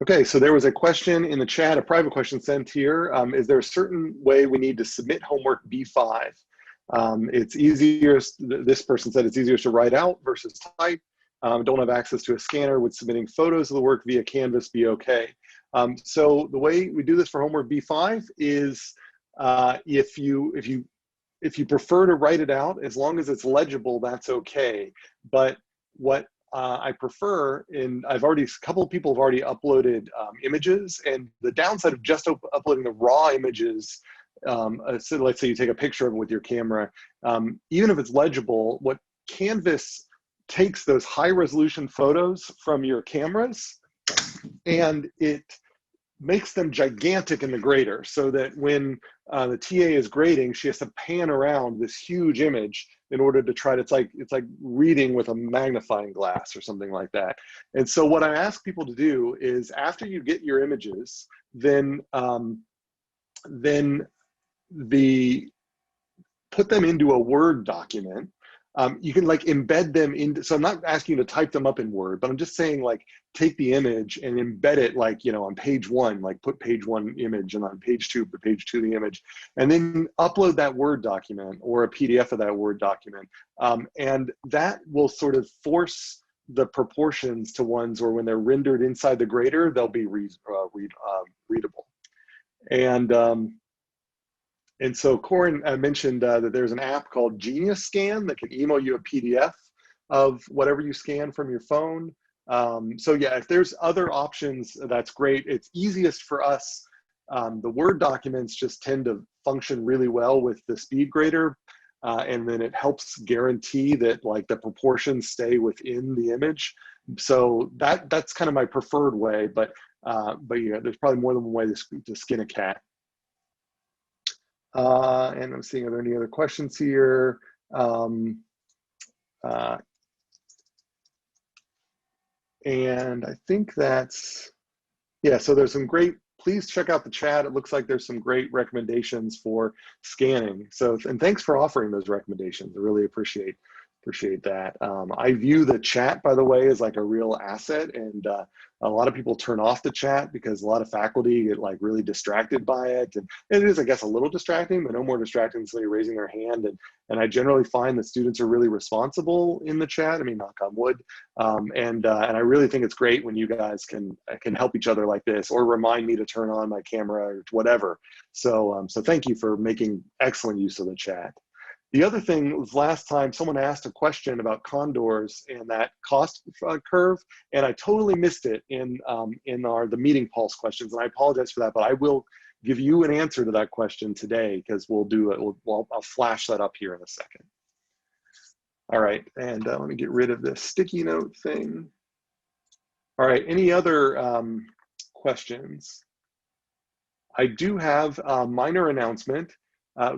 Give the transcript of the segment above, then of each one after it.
Okay, so there was a question in the chat, a private question sent here. Is there a certain way we need to submit homework B5? It's easier, this person said it's easier to write out versus type. Don't have access to a scanner. Would submitting photos of the work via Canvas be okay? So the way we do this for homework B5 is if you prefer to write it out, as long as it's legible, that's okay. But what I prefer, and a couple of people have already uploaded images, and the downside of just uploading the raw images, so let's say you take a picture of it with your camera, even if it's legible, what Canvas takes those high resolution photos from your cameras and it makes them gigantic in the grader, so that when the TA is grading, she has to pan around this huge image in order to try to, it's like reading with a magnifying glass or something like that. And so what I ask people to do is, after you get your images, then put them into a Word document. You can like embed them into, so I'm not asking you to type them up in Word, but I'm just saying, like, take the image and embed it, like, you know, on page 1, like put page 1 image, and on page 2, put page 2 the image, and then upload that Word document or a PDF of that Word document. And that will sort of force the proportions to ones where when they're rendered inside the grader, they'll be readable. And so Corin mentioned that there's an app called Genius Scan that can email you a PDF of whatever you scan from your phone. So yeah, if there's other options, that's great. It's easiest for us. The Word documents just tend to function really well with the speed grader. And then it helps guarantee that, like, the proportions stay within the image. So that's kind of my preferred way, but yeah, there's probably more than one way to skin a cat. And I'm seeing, are there any other questions here? And I think that's, yeah, so there's some great, please check out the chat. It looks like there's some great recommendations for scanning. So, and thanks for offering those recommendations. I really appreciate that. I view the chat, by the way, as like a real asset, and a lot of people turn off the chat because a lot of faculty get like really distracted by it. And it is, I guess, a little distracting, but no more distracting than somebody raising their hand. And I generally find that students are really responsible in the chat. I mean, knock on wood. And I really think it's great when you guys can help each other like this, or remind me to turn on my camera or whatever. So thank you for making excellent use of the chat. The other thing was, last time someone asked a question about condors and that cost curve, and I totally missed it in the meeting pulse questions, and I apologize for that, but I will give you an answer to that question today, because we'll do it. I'll flash that up here in a second. All right, and let me get rid of this sticky note thing. All right, any other questions? I do have a minor announcement.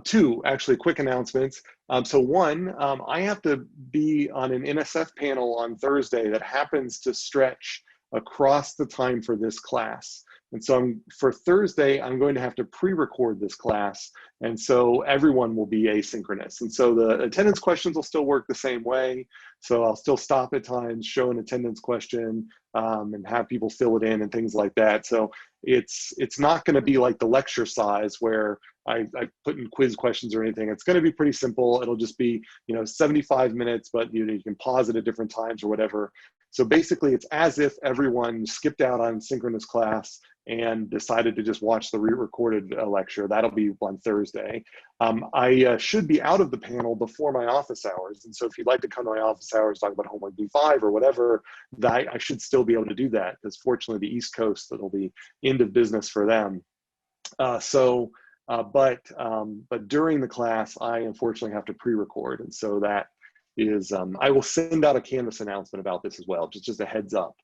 Two, actually, quick announcements. So one, I have to be on an NSF panel on Thursday that happens to stretch across the time for this class. And so for Thursday, I'm going to have to pre-record this class. And so everyone will be asynchronous. And so the attendance questions will still work the same way. So I'll still stop at times, show an attendance question, and have people fill it in and things like that. So it's not going to be like the lecture size where I put in quiz questions or anything. It's going to be pretty simple. It'll just be, 75 minutes, but you can pause it at different times or whatever. So basically, it's as if everyone skipped out on synchronous class and decided to just watch the re-recorded lecture. That'll be on Thursday. I should be out of the panel before my office hours. And so if you'd like to come to my office hours, talk about homework B5 or whatever, I should still be able to do that, because fortunately the East Coast, it'll be end of business for them. But during the class, I unfortunately have to pre-record. And so that is, I will send out a Canvas announcement about this as well, just a heads up.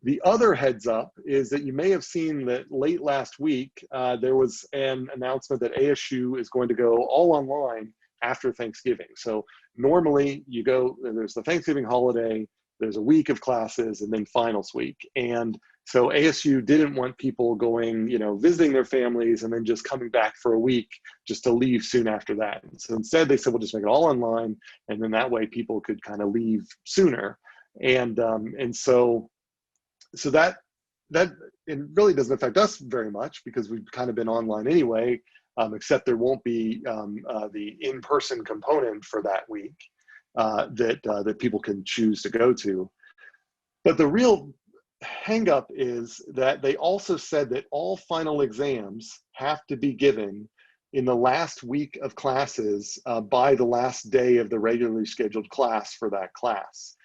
The other heads up is that you may have seen that late last week, there was an announcement that ASU is going to go all online after Thanksgiving. So normally you go, there's the Thanksgiving holiday, there's a week of classes, and then finals week. And so ASU didn't want people going, visiting their families and then just coming back for a week just to leave soon after that. And so instead they said, we'll just make it all online, and then that way people could kind of leave sooner. And so that that it really doesn't affect us very much because we've kind of been online anyway, except there won't be the in-person component for that week that people can choose to go to. But the real hang up is that they also said that all final exams have to be given in the last week of classes by the last day of the regularly scheduled class for that class.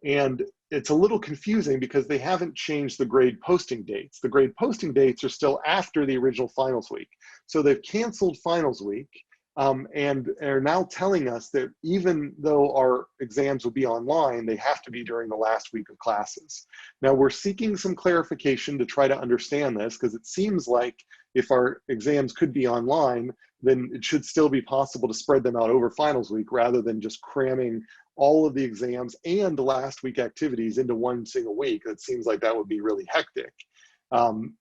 And it's a little confusing because they haven't changed the grade posting dates. The grade posting dates are still after the original finals week. So they've canceled finals week and are now telling us that even though our exams will be online, they have to be during the last week of classes. Now we're seeking some clarification to try to understand this because it seems like if our exams could be online, then it should still be possible to spread them out over finals week rather than just cramming all of the exams and the last week activities into one single week. It seems like that would be really hectic.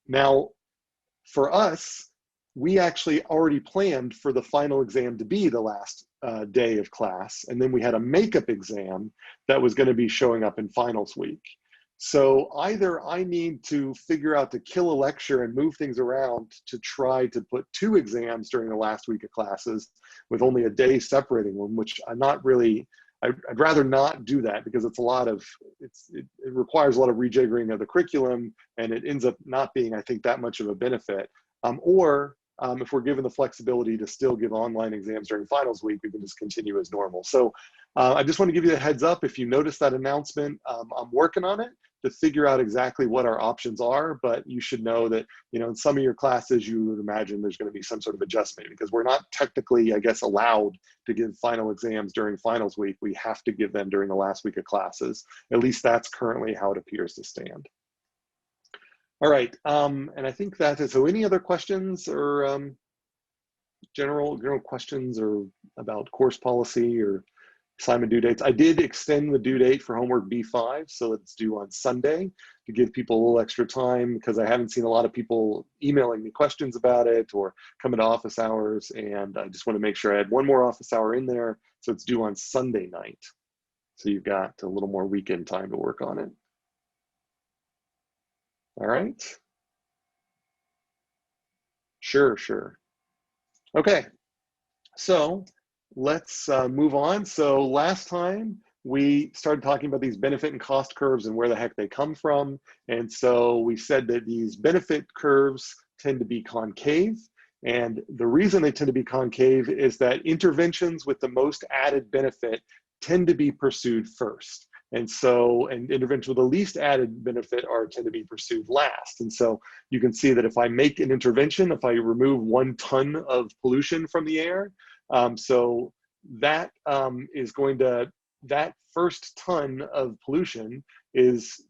Now, for us, we actually already planned for the final exam to be the last day of class. And then we had a makeup exam that was going to be showing up in finals week. So either I need to figure out to kill a lecture and move things around to try to put 2 exams during the last week of classes with only a day separating them, which I'm not really, I'd rather not do that because it's a lot of, it requires a lot of rejiggering of the curriculum and it ends up not being, I think, that much of a benefit. If we're given the flexibility to still give online exams during finals week, we can just continue as normal. So I just want to give you a heads up. If you notice that announcement, I'm working on it to figure out exactly what our options are, but you should know that, you know, in some of your classes, you would imagine there's going to be some sort of adjustment because we're not technically, I guess, allowed to give final exams during finals week. We have to give them during the last week of classes. At least that's currently how it appears to stand. All right, and I think that is, so any other questions or general questions or about course policy or assignment due dates? I did extend the due date for homework B5, so it's due on Sunday to give people a little extra time because I haven't seen a lot of people emailing me questions about it or coming to office hours, and I just want to make sure I had one more office hour in there, so it's due on Sunday night. So you've got a little more weekend time to work on it. All right. Sure. Okay, so let's move on. So last time we started talking about these benefit and cost curves and where the heck they come from. And so we said that these benefit curves tend to be concave. And the reason they tend to be concave is that interventions with the most added benefit tend to be pursued first. And so, and interventions with the least added benefit tend to be pursued last. And so you can see that if I make an intervention, if I remove 1 ton of pollution from the air, so that is going to, that first ton of pollution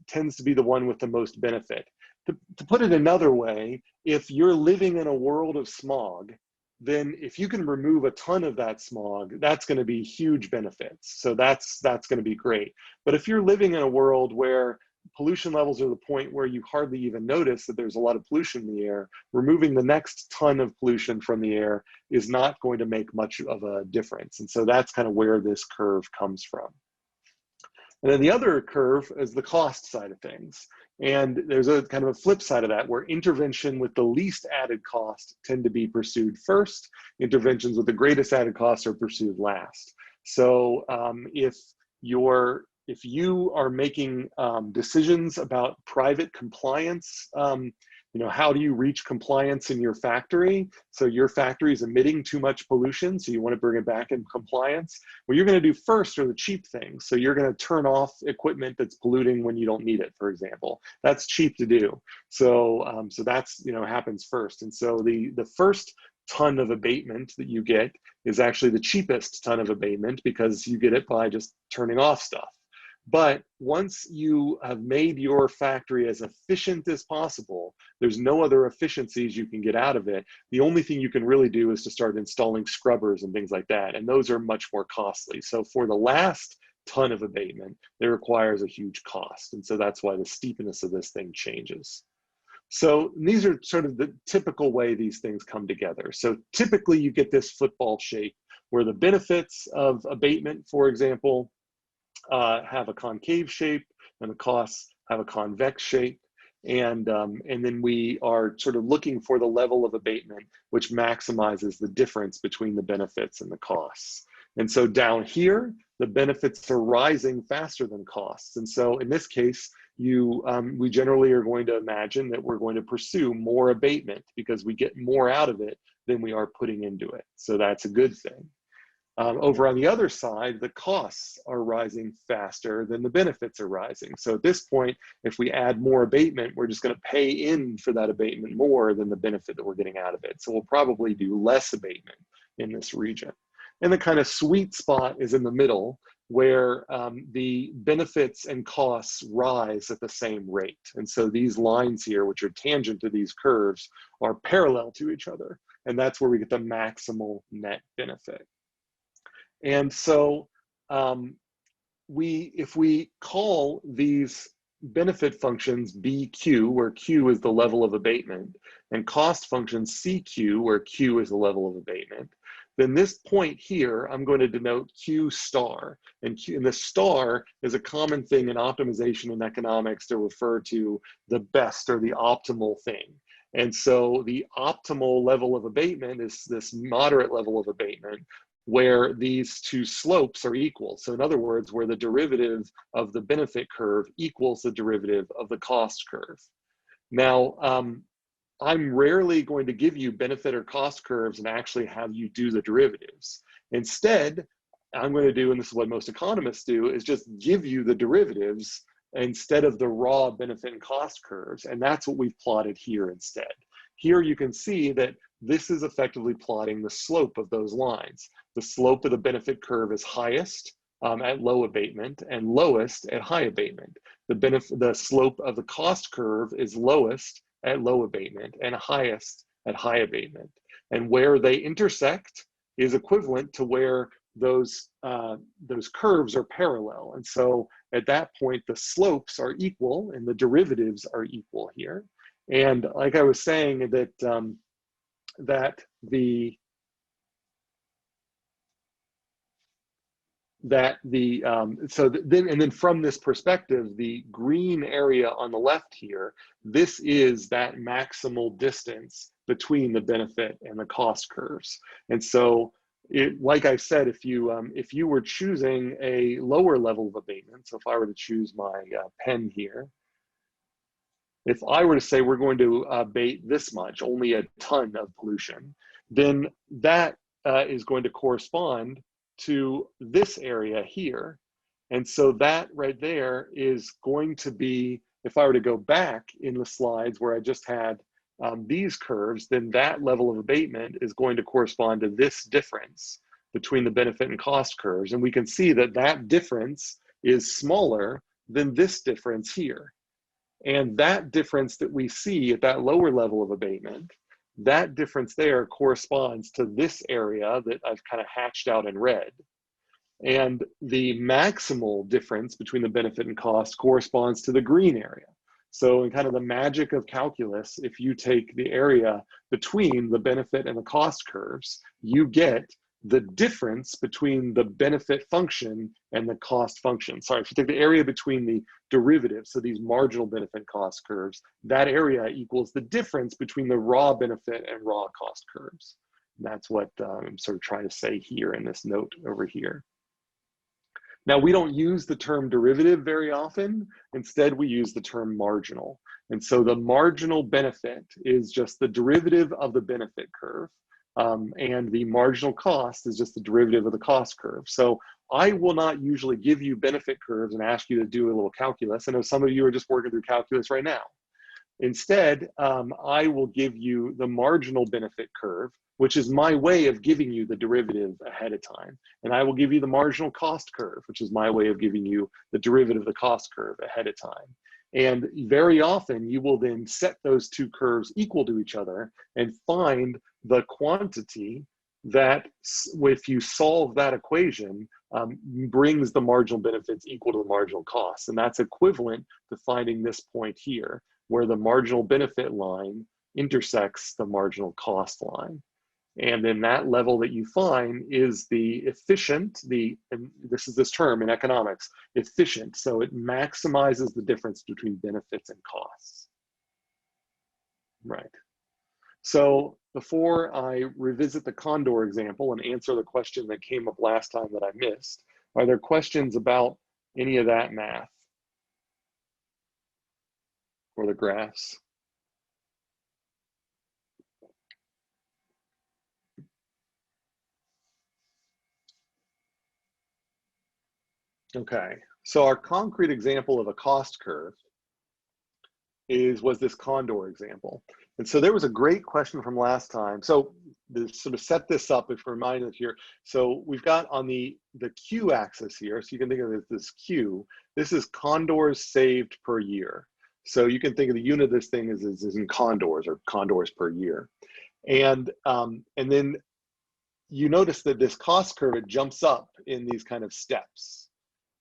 tends to be the one with the most benefit. To put it another way, if you're living in a world of smog, then if you can remove a ton of that smog, that's going to be huge benefits. So that's going to be great. But if you're living in a world where pollution levels are the point where you hardly even notice that there's a lot of pollution in the air, removing the next ton of pollution from the air is not going to make much of a difference. And so that's kind of where this curve comes from. And then the other curve is the cost side of things. And there's a kind of a flip side of that where intervention with the least added cost tend to be pursued first. Interventions with the greatest added cost are pursued last. So if you are making decisions about private compliance, you know, how do you reach compliance in your factory? So your factory is emitting too much pollution, so you want to bring it back in compliance. What you're going to do first are the cheap things. So you're going to turn off equipment that's polluting when you don't need it, for example. That's cheap to do. So, so that's, you know, happens first. And so the first ton of abatement that you get is actually the cheapest ton of abatement because you get it by just turning off stuff. But once you have made your factory as efficient as possible, there's no other efficiencies you can get out of it. The only thing you can really do is to start installing scrubbers and things like that. And those are much more costly. So for the last ton of abatement, it requires a huge cost. And so that's why the steepness of this thing changes. So these are sort of the typical way these things come together. So typically you get this football shape where the benefits of abatement, for example, have a concave shape and the costs have a convex shape. And then we are sort of looking for the level of abatement which maximizes the difference between the benefits and the costs. And so down here, the benefits are rising faster than costs. And so in this case, we generally are going to imagine that we're going to pursue more abatement because we get more out of it than we are putting into it. So that's a good thing. Over on the other side, the costs are rising faster than the benefits are rising. So at this point, if we add more abatement, we're just going to pay in for that abatement more than the benefit that we're getting out of it. So we'll probably do less abatement in this region. And the kind of sweet spot is in the middle, where the benefits and costs rise at the same rate. And so these lines here, which are tangent to these curves, are parallel to each other. And that's where we get the maximal net benefit. And so if we call these benefit functions BQ, where Q is the level of abatement, and cost functions CQ, where Q is the level of abatement, then this point here, I'm going to denote Q star. And the star is a common thing in optimization and economics to refer to the best or the optimal thing. And so the optimal level of abatement is this moderate level of abatement, where these two slopes are equal. So in other words, where the derivative of the benefit curve equals the derivative of the cost curve. Now, I'm rarely going to give you benefit or cost curves and actually have you do the derivatives. Instead, I'm going to do, and this is what most economists do, is just give you the derivatives instead of the raw benefit and cost curves. And that's what we've plotted here instead. Here you can see that this is effectively plotting the slope of those lines. The slope of the benefit curve is highest at low abatement and lowest at high abatement. The slope of the cost curve is lowest at low abatement and highest at high abatement. And where they intersect is equivalent to where those curves are parallel. And so at that point, the slopes are equal and the derivatives are equal here. And like I was saying, then from this perspective, the green area on the left here, this is that maximal distance between the benefit and the cost curves. And so like I said, if you were choosing a lower level of abatement, so if I were to choose my pen here, if I were to say we're going to abate this much, only a ton of pollution, then that is going to correspond to this area here. And so that right there is going to be, if I were to go back in the slides where I just had these curves, then that level of abatement is going to correspond to this difference between the benefit and cost curves. And we can see that that difference is smaller than this difference here. And that difference that we see at that lower level of abatement, that difference there corresponds to this area that I've kind of hatched out in red. And the maximal difference between the benefit and cost corresponds to the green area. So in kind of the magic of calculus, if you take the area between the benefit and the cost curves, you get the difference between the benefit function and the cost function. Sorry, if you take the area between the derivatives, so these marginal benefit cost curves, that area equals the difference between the raw benefit and raw cost curves. And that's what I'm sort of trying to say here in this note over here. Now, we don't use the term derivative very often. Instead, we use the term marginal. And so the marginal benefit is just the derivative of the benefit curve. And the marginal cost is just the derivative of the cost curve. So I will not usually give you benefit curves and ask you to do a little calculus. I know some of you are just working through calculus right now. Instead, I will give you the marginal benefit curve, which is my way of giving you the derivative ahead of time. And I will give you the marginal cost curve, which is my way of giving you the derivative of the cost curve ahead of time. And very often you will then set those two curves equal to each other and find the quantity that, if you solve that equation, brings the marginal benefits equal to the marginal costs. And that's equivalent to finding this point here, where the marginal benefit line intersects the marginal cost line. And then that level that you find is the efficient, and this is this term in economics, efficient. So it maximizes the difference between benefits and costs. Right. So before I revisit the condor example and answer the question that came up last time that I missed, are there questions about any of that math or the graphs? Okay, so our concrete example of a cost curve was this condor example. And so there was a great question from last time. So to sort of set this up, if we're reminded here, so we've got on the Q axis here, so you can think of it as this Q, this is condors saved per year. So you can think of the unit of this thing is in condors or condors per year. And then you notice that this cost curve, it jumps up in these kind of steps.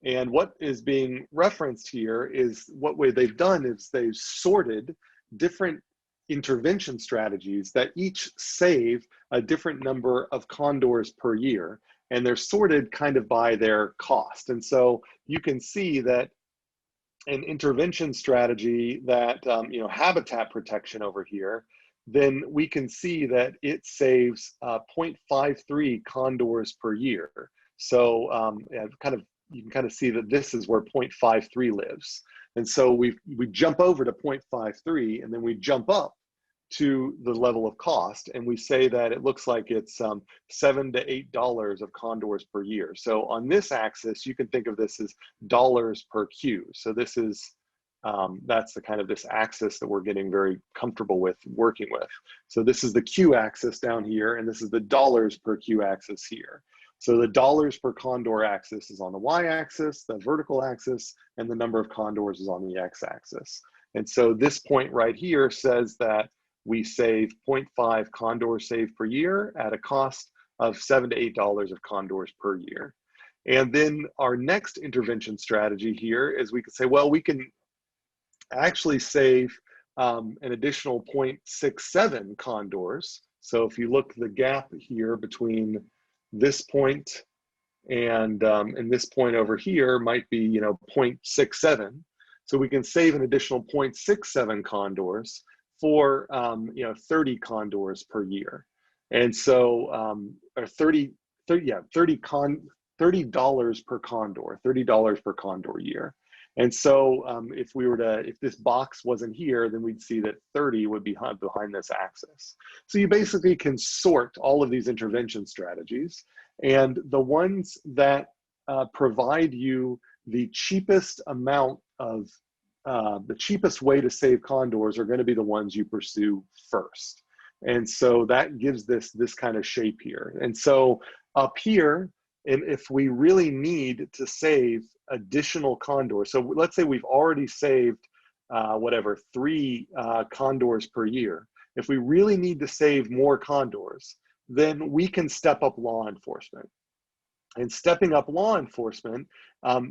And what is being referenced here is what way they've done is they've sorted different intervention strategies that each save a different number of condors per year. And they're sorted kind of by their cost. And so you can see that an intervention strategy that, habitat protection over here, then we can see that it saves 0.53 condors per year. So you can kind of see that this is where 0.53 lives. And so we jump over to 0.53 and then we jump up to the level of cost. And we say that it looks like it's $7 to $8 of condors per year. So on this axis, you can think of this as dollars per Q. So this is, that's the kind of this axis that we're getting very comfortable with working with. So this is the Q axis down here, and this is the dollars per Q axis here. So the dollars per condor axis is on the y-axis, the vertical axis, and the number of condors is on the x-axis. And so this point right here says that we save 0.5 condors saved per year at a cost of $7 to $8 of condors per year. And then our next intervention strategy here is we could say, well, we can actually save an additional 0.67 condors. So if you look the gap here between this point and this point over here might be 0.67. So we can save an additional 0.67 condors for 30 condors per year. And so or $30 per condor, $30 per condor year. And so if this box wasn't here, then we'd see that 30 would be behind this axis. So you basically can sort all of these intervention strategies, and the ones that provide you the cheapest amount of, the cheapest way to save condors are going to be the ones you pursue first. And so that gives this kind of shape here. And so up here, and if we really need to save additional condors, so let's say we've already saved 3 condors per year. If we really need to save more condors, then we can step up law enforcement. And stepping up law enforcement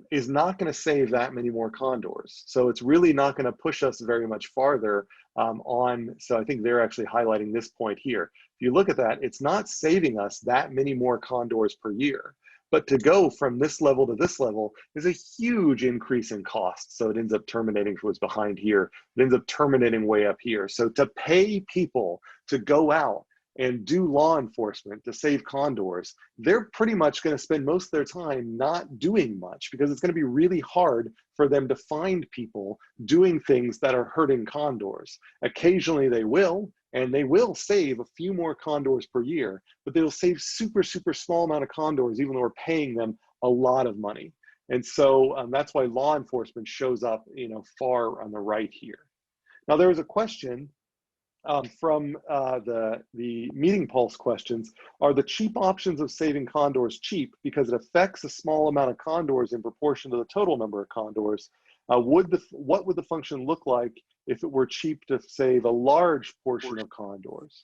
is not going to save that many more condors. So it's really not going to push us very much farther so I think they're actually highlighting this point here. If you look at that, it's not saving us that many more condors per year. But to go from this level to this level is a huge increase in cost. So it ends up terminating for what's behind here. It ends up terminating way up here. So to pay people to go out and do law enforcement to save condors, they're pretty much going to spend most of their time not doing much because it's going to be really hard for them to find people doing things that are hurting condors. Occasionally they will, and they will save a few more condors per year, but they'll save super, super small amount of condors, even though we're paying them a lot of money. And so that's why law enforcement shows up, far on the right here. Now there was a question from the meeting pulse questions. Are the cheap options of saving condors cheap because it affects a small amount of condors in proportion to the total number of condors? What would the function look like if it were cheap to save a large portion of condors?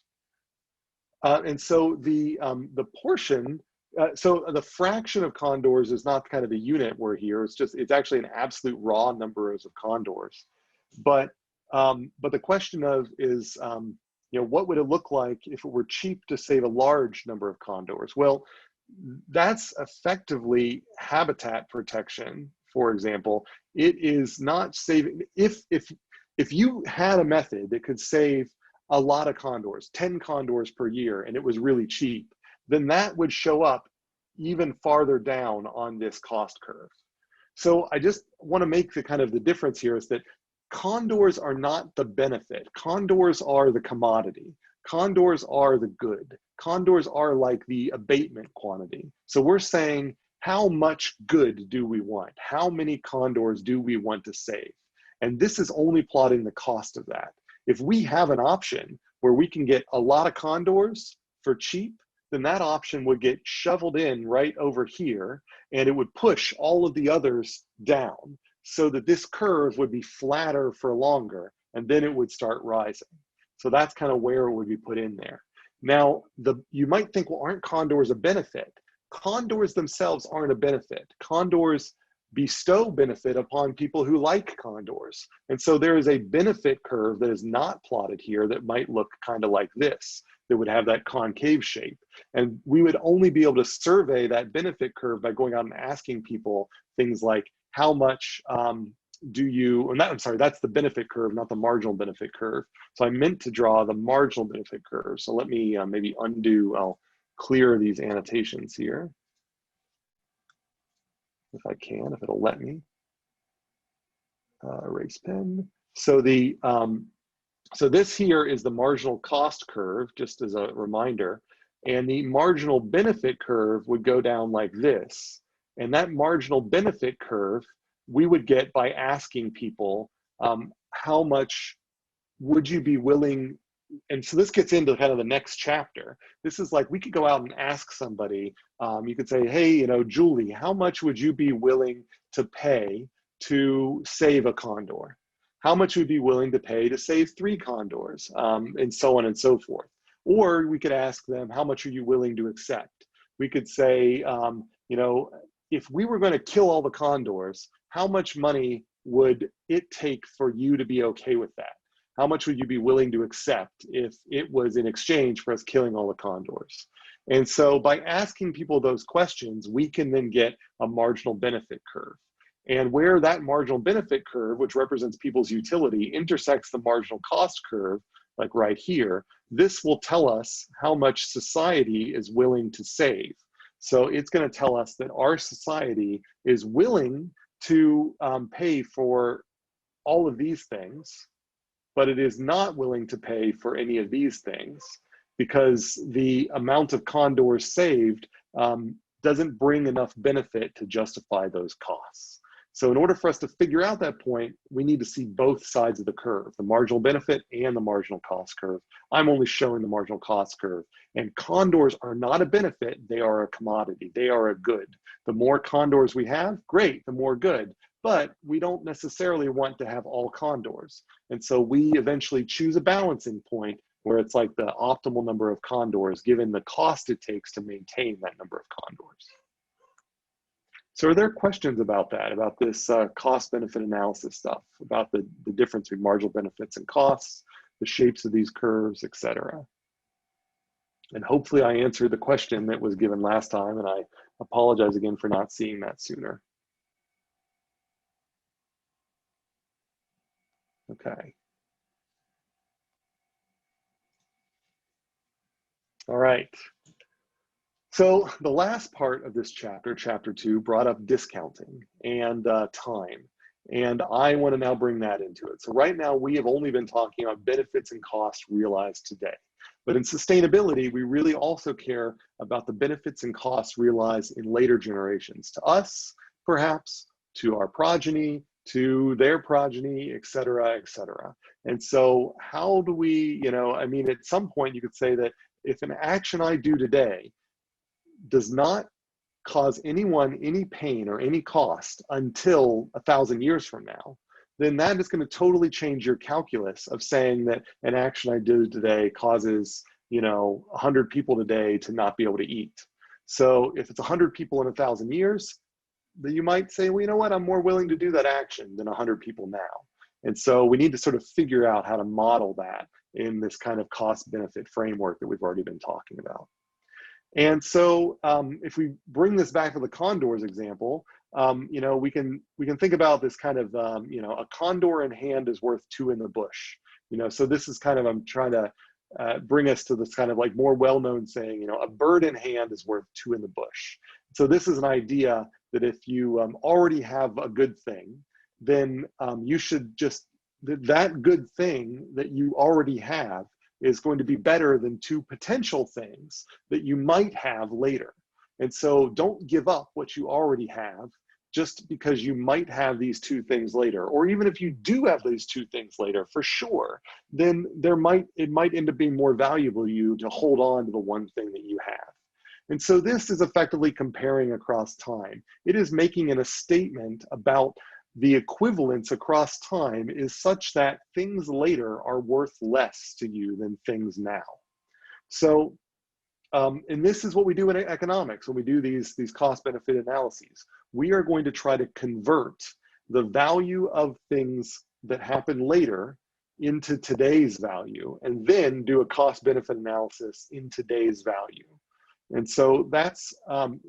And so the portion, so the fraction of condors is not kind of a unit we're here. It's actually an absolute raw numbers of condors. But the question is, what would it look like if it were cheap to save a large number of condors? Well, that's effectively habitat protection. For example, it is not saving. If you had a method that could save a lot of condors, 10 condors per year, and it was really cheap, then that would show up even farther down on this cost curve. So I just want to make the kind of the difference here is that condors are not the benefit. Condors are the commodity. Condors are the good. Condors are like the abatement quantity. So we're saying, how much good do we want? How many condors do we want to save? And this is only plotting the cost of that. If we have an option where we can get a lot of condors for cheap, then that option would get shoveled in right over here, and it would push all of the others down so that this curve would be flatter for longer, and then it would start rising. So that's kind of where it would be put in there. Now, you might think, well, aren't condors a benefit? Condors themselves aren't a benefit. Condors bestow benefit upon people who like condors. And so there is a benefit curve that is not plotted here that might look kind of like this, that would have that concave shape. And we would only be able to survey that benefit curve by going out and asking people things like, how much do you, and that, I'm sorry, that's the benefit curve, not the marginal benefit curve. So I meant to draw the marginal benefit curve. So let me maybe undo, I'll clear these annotations here, if I can, if it'll let me. Erase pen. So so this here is the marginal cost curve, just as a reminder, and the marginal benefit curve would go down like this. And that marginal benefit curve we would get by asking people, how much would you be willing, and so this gets into kind of the next chapter. This is like, we could go out and ask somebody, you could say, hey, you know, Julie, how much would you be willing to pay to save a condor? How much would you be willing to pay to save 3 condors, and so on and so forth. Or we could ask them, how much are you willing to accept? We could say, you know, if we were going to kill all the condors, how much money would it take for you to be okay with that? How much would you be willing to accept if it was in exchange for us killing all the condors? And so by asking people those questions, we can then get a marginal benefit curve. And where that marginal benefit curve, which represents people's utility, intersects the marginal cost curve, like right here, this will tell us how much society is willing to save. So it's going to tell us that our society is willing to pay for all of these things, but it is not willing to pay for any of these things because the amount of condors saved doesn't bring enough benefit to justify those costs. So in order for us to figure out that point, we need to see both sides of the curve, the marginal benefit and the marginal cost curve. I'm only showing the marginal cost curve. And condors are not a benefit, they are a commodity, they are a good. The more condors we have, great, the more good. But we don't necessarily want to have all condors. And so we eventually choose a balancing point where it's like the optimal number of condors given the cost it takes to maintain that number of condors. So are there questions about that, about this cost-benefit analysis stuff, about the difference between marginal benefits and costs, the shapes of these curves, et cetera? And hopefully I answered the question that was given last time, and I apologize again for not seeing that sooner. Okay. All right. So the last part of this chapter, chapter 2, brought up discounting and time. And I want to now bring that into it. So right now we have only been talking about benefits and costs realized today. But in sustainability, we really also care about the benefits and costs realized in later generations, to us, perhaps, to our progeny, to their progeny, et cetera, et cetera. And so how do we, you know, I mean, at some point you could say that if an action I do today does not cause anyone any pain or any cost until 1,000 years from now, then that is going to totally change your calculus of saying that an action I do today causes, you know, 100 people today to not be able to eat. So if it's 100 people in 1,000 years, then you might say, well, you know what, I'm more willing to do that action than 100 people now. And so we need to sort of figure out how to model that in this kind of cost benefit framework that we've already been talking about. And so if we bring this back to the condors example, you know, we can think about this kind of, you know, a condor in hand is worth 2 in the bush. So this is kind of, I'm trying to bring us to this kind of like more well-known saying, a bird in hand is worth two in the bush. So this is an idea that if you already have a good thing, then you should just, that good thing that you already have is going to be better than two potential things that you might have later. And so don't give up what you already have just because you might have these two things later. Or even if you do have these two things later, for sure, then it might end up being more valuable to you to hold on to the one thing that you have. And so this is effectively comparing across time. It is making a statement about the equivalence across time is such that things later are worth less to you than things now. So, and this is what we do in economics when we do these cost-benefit analyses. We are going to try to convert the value of things that happen later into today's value, and then do a cost-benefit analysis in today's value. And so that's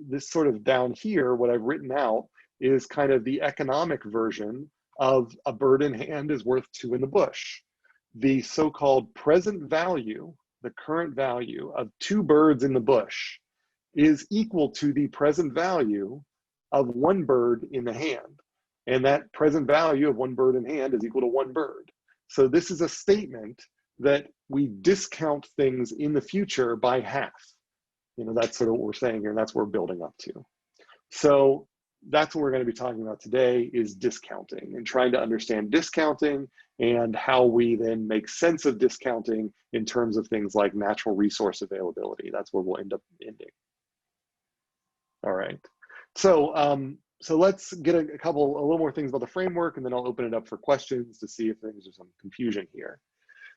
this sort of down here, what I've written out is kind of the economic version of a bird in hand is worth two in the bush. The so-called present value, the current value of two birds in the bush is equal to the present value of one bird in the hand. And that present value of one bird in hand is equal to one bird. So this is a statement that we discount things in the future by half. That's sort of what we're saying here, and that's what we're building up to. So that's what we're going to be talking about today is discounting and trying to understand discounting and how we then make sense of discounting in terms of things like natural resource availability. That's where we'll end up ending. All right. So let's get a little more things about the framework, and then I'll open it up for questions to see if there's some confusion here.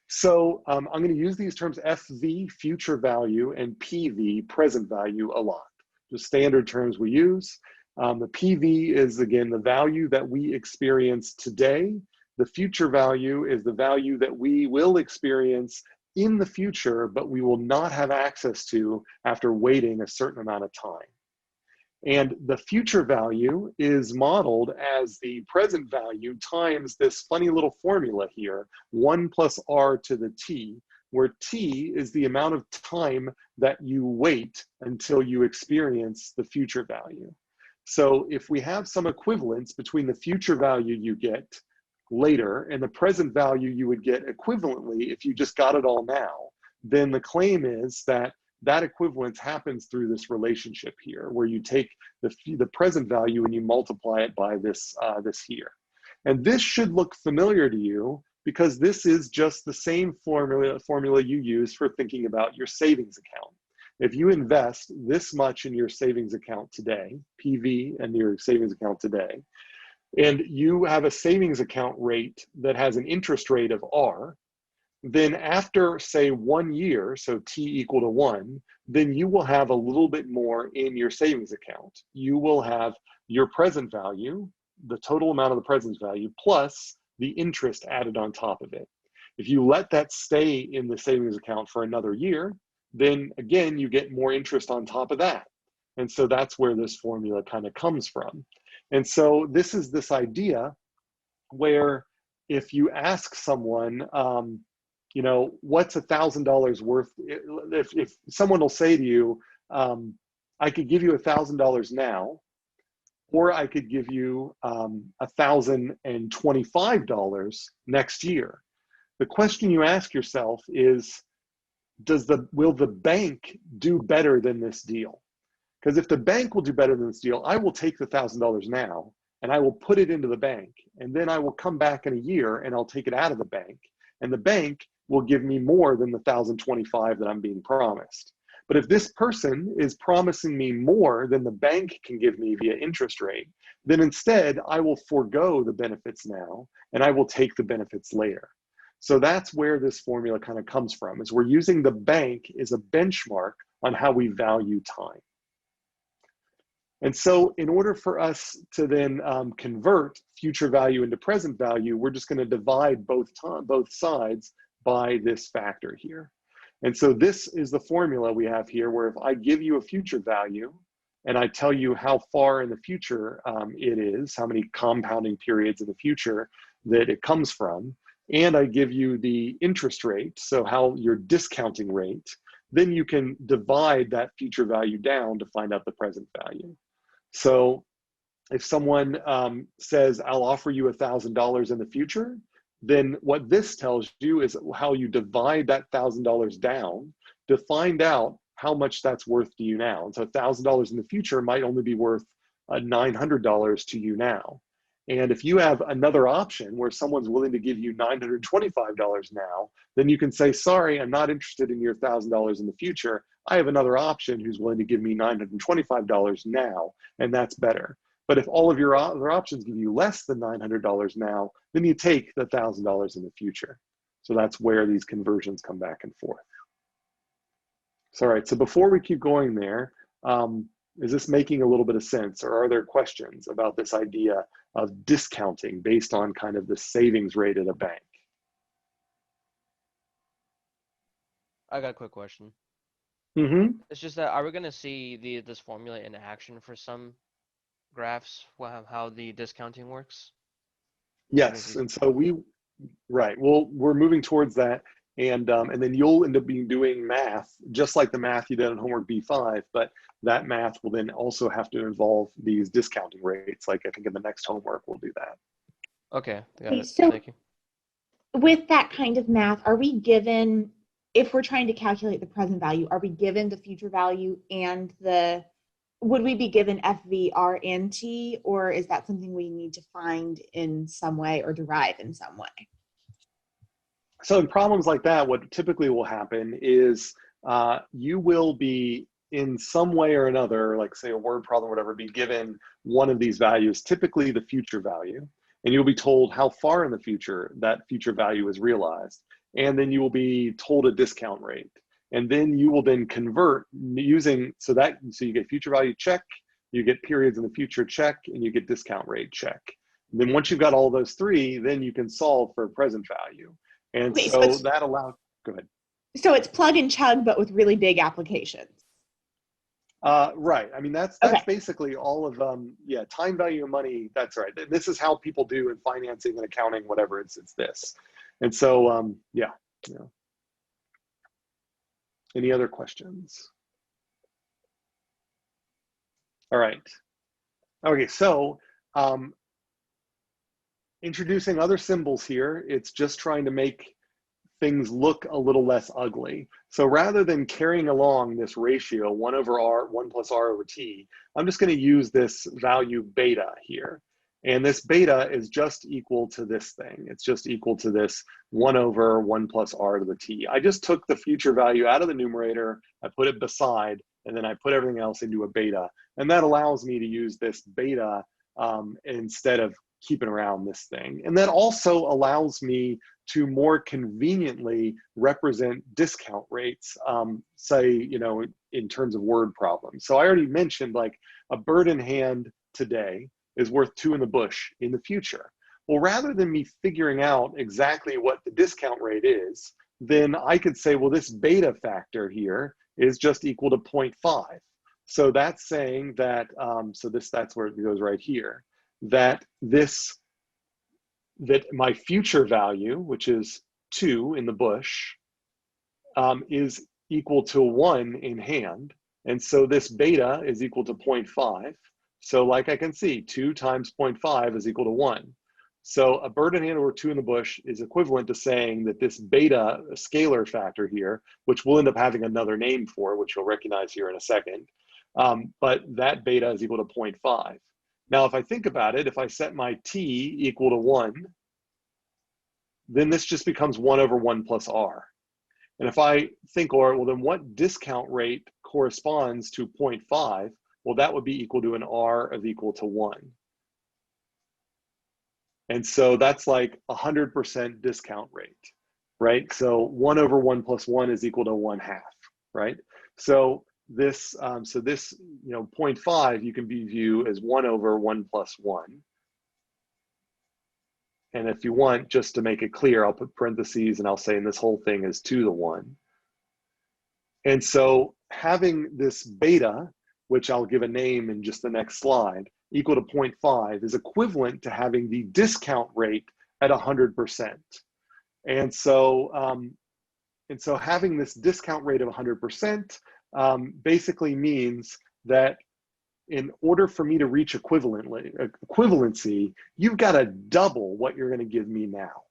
So I'm going to use these terms FV, future value, and PV, present value, a lot. The standard terms we use. The PV is, again, the value that we experience today. The future value is the value that we will experience in the future, but we will not have access to after waiting a certain amount of time. And the future value is modeled as the present value times this funny little formula here, 1 plus r to the t, where t is the amount of time that you wait until you experience the future value. So if we have some equivalence between the future value you get later and the present value you would get equivalently if you just got it all now, then the claim is that that equivalence happens through this relationship here, where you take the present value and you multiply it by this here. And this should look familiar to you because this is just the same formula you use for thinking about your savings account. If you invest this much in your savings account today, PV and your savings account today, and you have a savings account rate that has an interest rate of R, then after, say, 1 year, so t equal to 1, then you will have a little bit more in your savings account. You will have your present value, the total amount of the present value, plus the interest added on top of it. If you let that stay in the savings account for another year, then again, you get more interest on top of that. And so that's where this formula kind of comes from. And so this is this idea where if you ask someone, what's $1,000 worth? If someone will say to you, I could give you $1,000 now, or I could give you $1,025 next year. The question you ask yourself is, will the bank do better than this deal? Because if the bank will do better than this deal, I will take the $1,000 now and I will put it into the bank, and then I will come back in a year and I'll take it out of the bank, and the bank will give me more than the $1,025 that I'm being promised. But if this person is promising me more than the bank can give me via interest rate, then instead I will forego the benefits now and I will take the benefits later. So that's where this formula kind of comes from, is we're using the bank as a benchmark on how we value time. And so in order for us to then convert future value into present value, we're just going to divide both sides by this factor here. And so this is the formula we have here, where if I give you a future value and I tell you how far in the future it is, how many compounding periods in the future that it comes from, and I give you the interest rate, so how your discounting rate, then you can divide that future value down to find out the present value. So if someone says, I'll offer you $1,000 in the future, then what this tells you is how you divide that $1,000 down to find out how much that's worth to you now. And so $1,000 in the future might only be worth $900 to you now. And if you have another option where someone's willing to give you $925 now, then you can say, sorry, I'm not interested in your $1,000 in the future. I have another option who's willing to give me $925 now, and that's better. But if all of your other options give you less than $900 now, then you take the $1,000 in the future. So that's where these conversions come back and forth. So, all right, so before we keep going there, is this making a little bit of sense, or are there questions about this idea of discounting based on kind of the savings rate at a bank? I got a quick question. Mm-hmm. It's just that, are we going to see this formula in action for some graphs, how the discounting works? Yes, and so right, well, we're moving towards that, and then you'll end up doing math, just like the math you did on homework B5, but that math will then also have to involve these discounting rates, like I think in the next homework we'll do that. Okay, got it. So Thank you. with that kind of math, are we given, if we're trying to calculate the present value, are we given the future value and would we be given FVR and T, or is that something we need to find in some way or derive in some way? So in problems like that, what typically will happen is you will be in some way or another, like say a word problem or whatever, be given one of these values, typically the future value, and you'll be told how far in the future that future value is realized. And then you will be told a discount rate. And then you will then convert using, so you get future value check, you get periods in the future check, and you get discount rate check. And then once you've got all those three, then you can solve for present value. And Okay, so that allows, go ahead. So it's plug and chug, but with really big applications. Right. I mean, that's Okay. basically all of yeah, time value of money. That's right. This is how people do in financing and accounting, whatever. It's this. And so yeah. Any other questions? All right. Okay, so introducing other symbols here, it's just trying to make things look a little less ugly. So rather than carrying along this ratio 1 over r, 1 plus r over t, I'm just going to use this value beta here. And this beta is just equal to this thing. It's just equal to this 1 over 1 plus r to the t. I just took the future value out of the numerator, I put it beside, and then I put everything else into a beta. And that allows me to use this beta instead of keeping around this thing. And that also allows me to more conveniently represent discount rates, say, in terms of word problems. So I already mentioned, like, a bird in hand today is worth 2 in the bush in the future. Well, rather than me figuring out exactly what the discount rate is, then I could say, well, this beta factor here is just equal to 0.5. So that's saying that, that's where it goes right here, that my future value, which is 2 in the bush, is equal to 1 in hand. And so this beta is equal to 0.5. So like I can see, 2 times 0.5 is equal to 1. So a bird in hand over 2 in the bush is equivalent to saying that this beta scalar factor here, which we'll end up having another name for, which you'll recognize here in a second, but that beta is equal to 0.5. Now, if I think about it, if I set my t equal to 1, then this just becomes 1 over 1 plus r. And if I think, well, then what discount rate corresponds to 0.5? Well, that would be equal to an r of equal to 1. And so that's like 100% discount rate, right? So 1 over 1 plus 1 is equal to 1/2, right? So this, 0.5 you can view as 1 over 1 plus 1. And if you want, just to make it clear, I'll put parentheses and I'll say, and this whole thing is 2 to the 1. And so having this beta, which I'll give a name in just the next slide, equal to 0.5 is equivalent to having the discount rate at 100%. And so, having this discount rate of 100% basically means that in order for me to reach equivalency, you've got to double what you're going to give me now.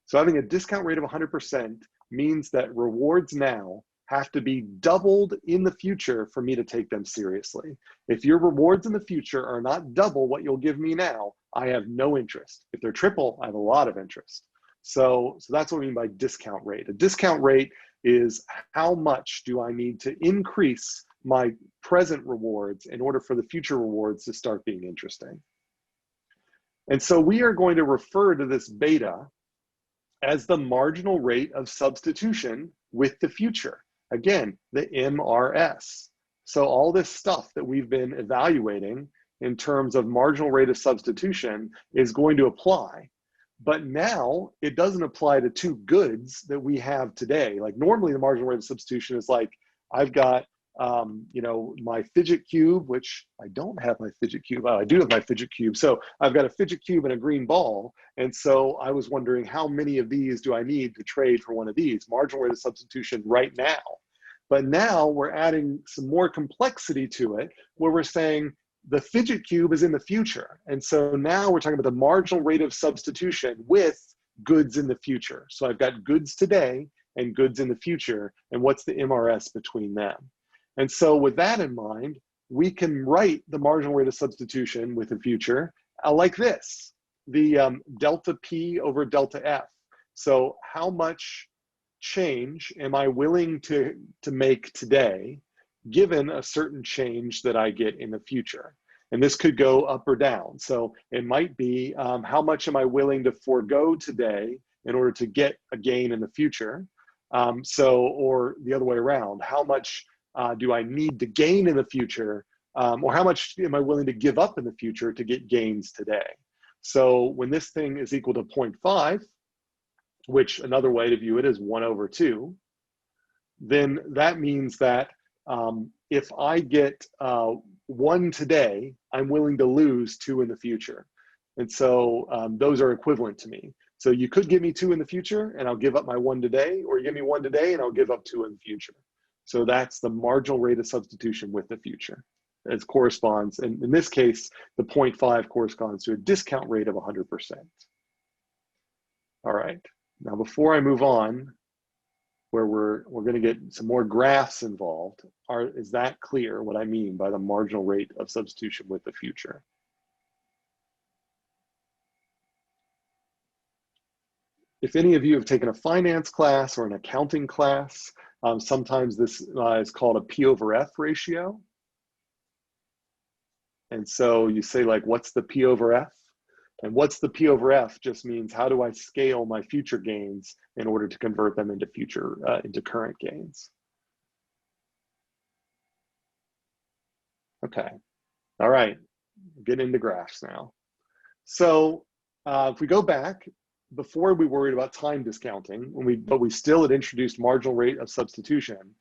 So having a discount rate of 100% means that rewards now have to be doubled in the future for me to take them seriously. If your rewards in the future are not double what you'll give me now, I have no interest. If they're triple, I have a lot of interest. So that's what I mean by discount rate. A discount rate is how much do I need to increase my present rewards in order for the future rewards to start being interesting. And so we are going to refer to this beta as the marginal rate of substitution with the future. Again, the MRS. So all this stuff that we've been evaluating in terms of marginal rate of substitution is going to apply. But now it doesn't apply to two goods that we have today. Like normally the marginal rate of substitution is like, I've got my fidget cube, which I don't have my fidget cube. I do have my fidget cube. So I've got a fidget cube and a green ball. And so I was wondering how many of these do I need to trade for one of these? Marginal rate of substitution right now. But now we're adding some more complexity to it where we're saying the fidget cube is in the future. And so now we're talking about the marginal rate of substitution with goods in the future. So I've got goods today and goods in the future. And what's the MRS between them? And so with that in mind, we can write the marginal rate of substitution with the future like this, the delta P over delta F. So how much change am I willing to make today, given a certain change that I get in the future? And this could go up or down. So it might be how much am I willing to forego today in order to get a gain in the future? Or the other way around, how much do I need to gain in the future, or how much am I willing to give up in the future to get gains today? So when this thing is equal to 0.5, which another way to view it is 1/2, then that means that if I get 1 today, I'm willing to lose 2 in the future. And so those are equivalent to me. So you could give me 2 in the future and I'll give up my 1 today, or you give me 1 today and I'll give up 2 in the future. So that's the marginal rate of substitution with the future. It corresponds, and in this case, the 0.5 corresponds to a discount rate of 100%. All right, now before I move on, where we're going to get some more graphs involved, is that clear what I mean by the marginal rate of substitution with the future? If any of you have taken a finance class or an accounting class, sometimes this is called a P over F ratio. And so you say like, what's the P over F? And what's the P over F just means how do I scale my future gains in order to convert them into into current gains? Okay, all right, getting into graphs now. So if we go back, before we worried about time discounting, but we still had introduced marginal rate of substitution.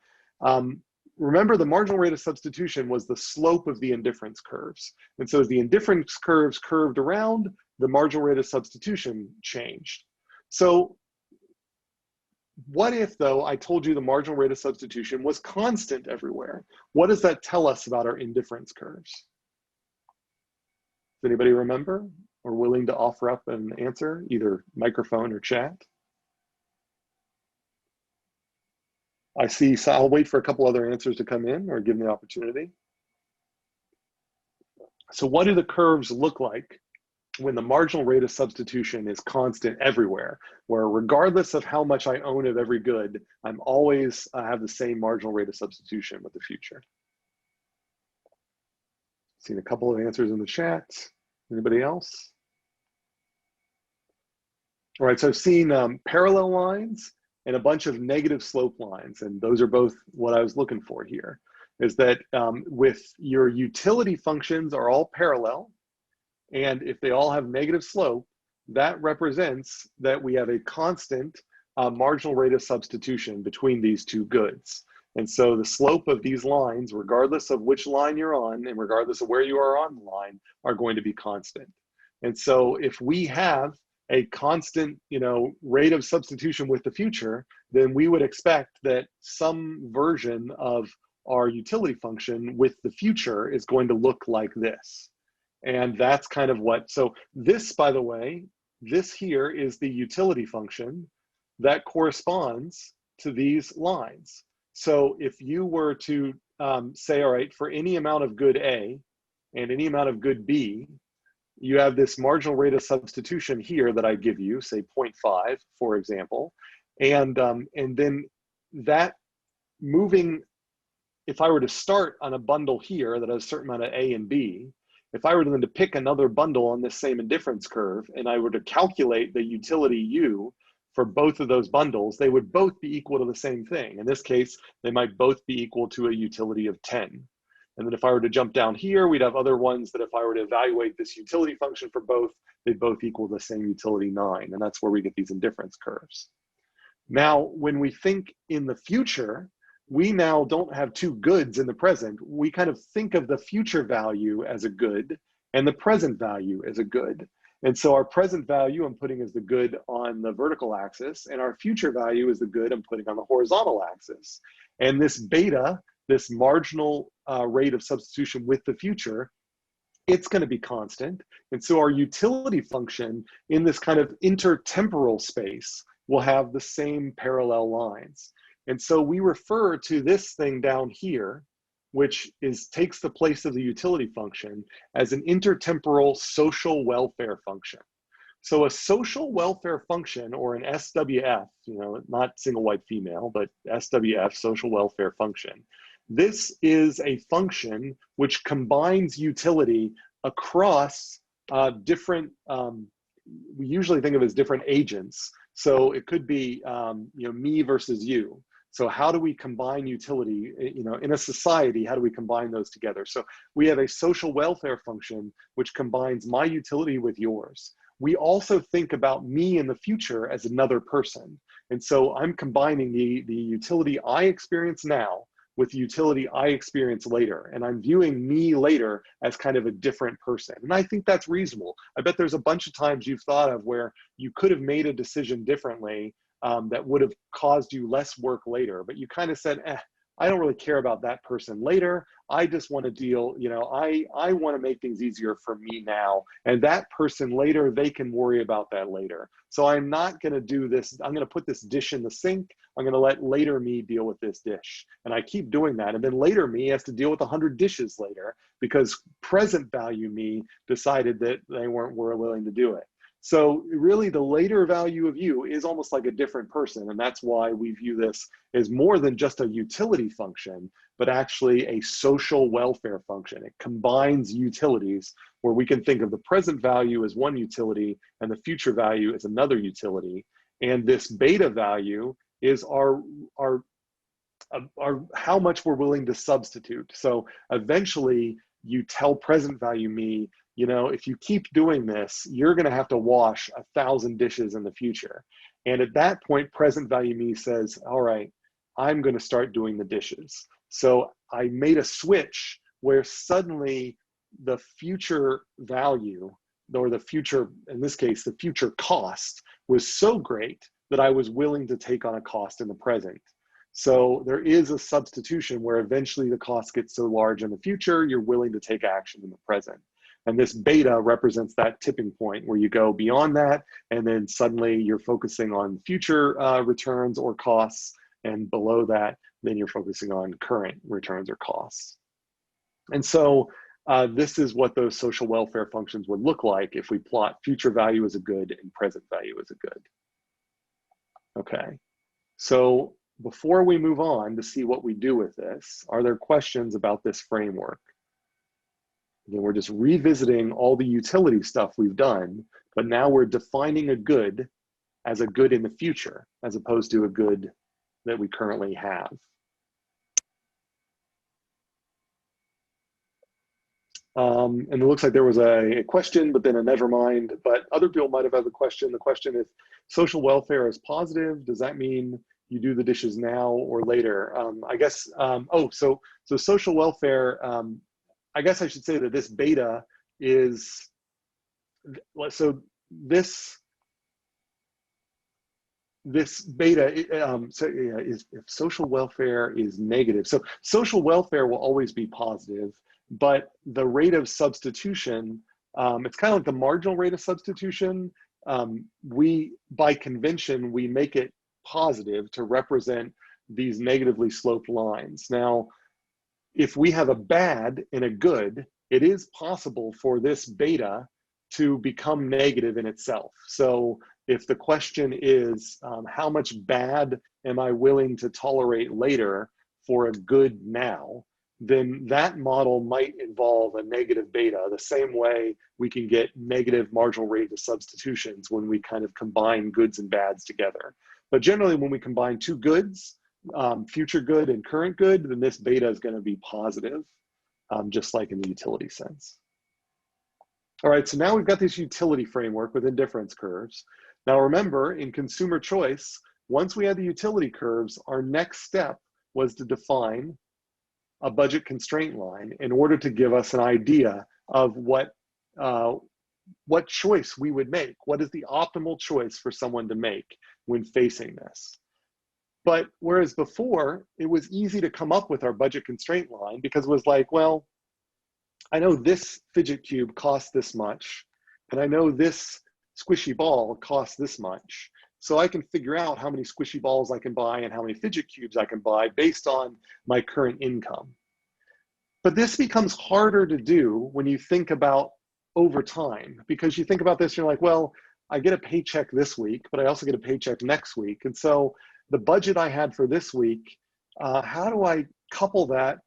Remember, the marginal rate of substitution was the slope of the indifference curves. And so as the indifference curves curved around, the marginal rate of substitution changed. So what if, though, I told you the marginal rate of substitution was constant everywhere? What does that tell us about our indifference curves? Does anybody remember or willing to offer up an answer, either microphone or chat? I see, so I'll wait for a couple other answers to come in or give me the opportunity. So what do the curves look like when the marginal rate of substitution is constant everywhere, where regardless of how much I own of every good, I'm always have the same marginal rate of substitution with the future? Seen a couple of answers in the chat. Anybody else? All right, so I've seen parallel lines and a bunch of negative slope lines, and those are both what I was looking for here, is that with your utility functions are all parallel, and if they all have negative slope, that represents that we have a constant marginal rate of substitution between these two goods. And so the slope of these lines, regardless of which line you're on and regardless of where you are on the line, are going to be constant. And so if we have a constant, rate of substitution with the future, then we would expect that some version of our utility function with the future is going to look like this. And that's kind of what, so this, by the way, this here is the utility function that corresponds to these lines. So if you were to say, all right, for any amount of good A and any amount of good B, you have this marginal rate of substitution here that I give you, say 0.5, for example. And then that moving, if I were to start on a bundle here that has a certain amount of A and B, if I were then to pick another bundle on this same indifference curve, and I were to calculate the utility U for both of those bundles, they would both be equal to the same thing. In this case, they might both be equal to a utility of 10. And then if I were to jump down here, we'd have other ones that if I were to evaluate this utility function for both, they'd both equal the same utility 9. And that's where we get these indifference curves. Now, when we think in the future, we now don't have two goods in the present. We kind of think of the future value as a good and the present value as a good. And so our present value I'm putting as the good on the vertical axis, and our future value is the good I'm putting on the horizontal axis. And this beta, this marginal rate of substitution with the future, it's going to be constant. And so our utility function in this kind of intertemporal space will have the same parallel lines. And so we refer to this thing down here, which takes the place of the utility function, as an intertemporal social welfare function. So a social welfare function, or an SWF, not single white female, but SWF, social welfare function. This is a function which combines utility across different, we usually think of as different agents. So it could be, me versus you. So how do we combine utility, in a society, how do we combine those together? So we have a social welfare function which combines my utility with yours. We also think about me in the future as another person. And so I'm combining the utility I experience now with the utility I experience later. And I'm viewing me later as kind of a different person. And I think that's reasonable. I bet there's a bunch of times you've thought of where you could have made a decision differently that would have caused you less work later, but you kind of said, I don't really care about that person later. I just want to deal, I want to make things easier for me now. And that person later, they can worry about that later. So I'm not going to do this. I'm going to put this dish in the sink. I'm going to let later me deal with this dish. And I keep doing that. And then later me has to deal with 100 dishes later because present value me decided that they weren't willing to do it. So really the later value of you is almost like a different person. And that's why we view this as more than just a utility function, but actually a social welfare function. It combines utilities where we can think of the present value as one utility and the future value as another utility. And this beta value is our how much we're willing to substitute. So eventually you tell present value me, if you keep doing this, you're going to have to wash 1,000 dishes in the future. And at that point, present value me says, all right, I'm going to start doing the dishes. So I made a switch where suddenly the future value, or the future, in this case, the future cost was so great that I was willing to take on a cost in the present. So there is a substitution where eventually the cost gets so large in the future, you're willing to take action in the present. And this beta represents that tipping point where you go beyond that, and then suddenly you're focusing on future returns or costs, and below that, then you're focusing on current returns or costs. And so this is what those social welfare functions would look like if we plot future value as a good and present value as a good. Okay, so before we move on to see what we do with this, are there questions about this framework? Again, we're just revisiting all the utility stuff we've done, but now we're defining a good as a good in the future, as opposed to a good that we currently have. And it looks like there was a question, but then a never mind, but other people might have had the question. The question is, social welfare is positive. Does that mean you do the dishes now or later? I guess, so social welfare, I guess I should say that this beta is, so this this beta, if social welfare is negative, so social welfare will always be positive, but the rate of substitution, it's kind of like the marginal rate of substitution. By convention, we make it positive to represent these negatively sloped lines. Now, if we have a bad and a good, it is possible for this beta to become negative in itself. So if the question is, how much bad am I willing to tolerate later for a good now, then that model might involve a negative beta, the same way we can get negative marginal rate of substitutions when we kind of combine goods and bads together. But generally, when we combine two goods, future good and current good, then this beta is going to be positive, just like in the utility sense. All right, so now we've got this utility framework with indifference curves. Now remember, in consumer choice, once we had the utility curves, our next step was to define a budget constraint line in order to give us an idea of what choice we would make. What is the optimal choice for someone to make when facing this? But whereas before, it was easy to come up with our budget constraint line because it was like, well, I know this fidget cube costs this much, and I know this squishy ball costs this much. So I can figure out how many squishy balls I can buy and how many fidget cubes I can buy based on my current income. But this becomes harder to do when you think about over time, because you think about this, you're like, well, I get a paycheck this week, but I also get a paycheck next week. And so the budget I had for this week, how do I couple that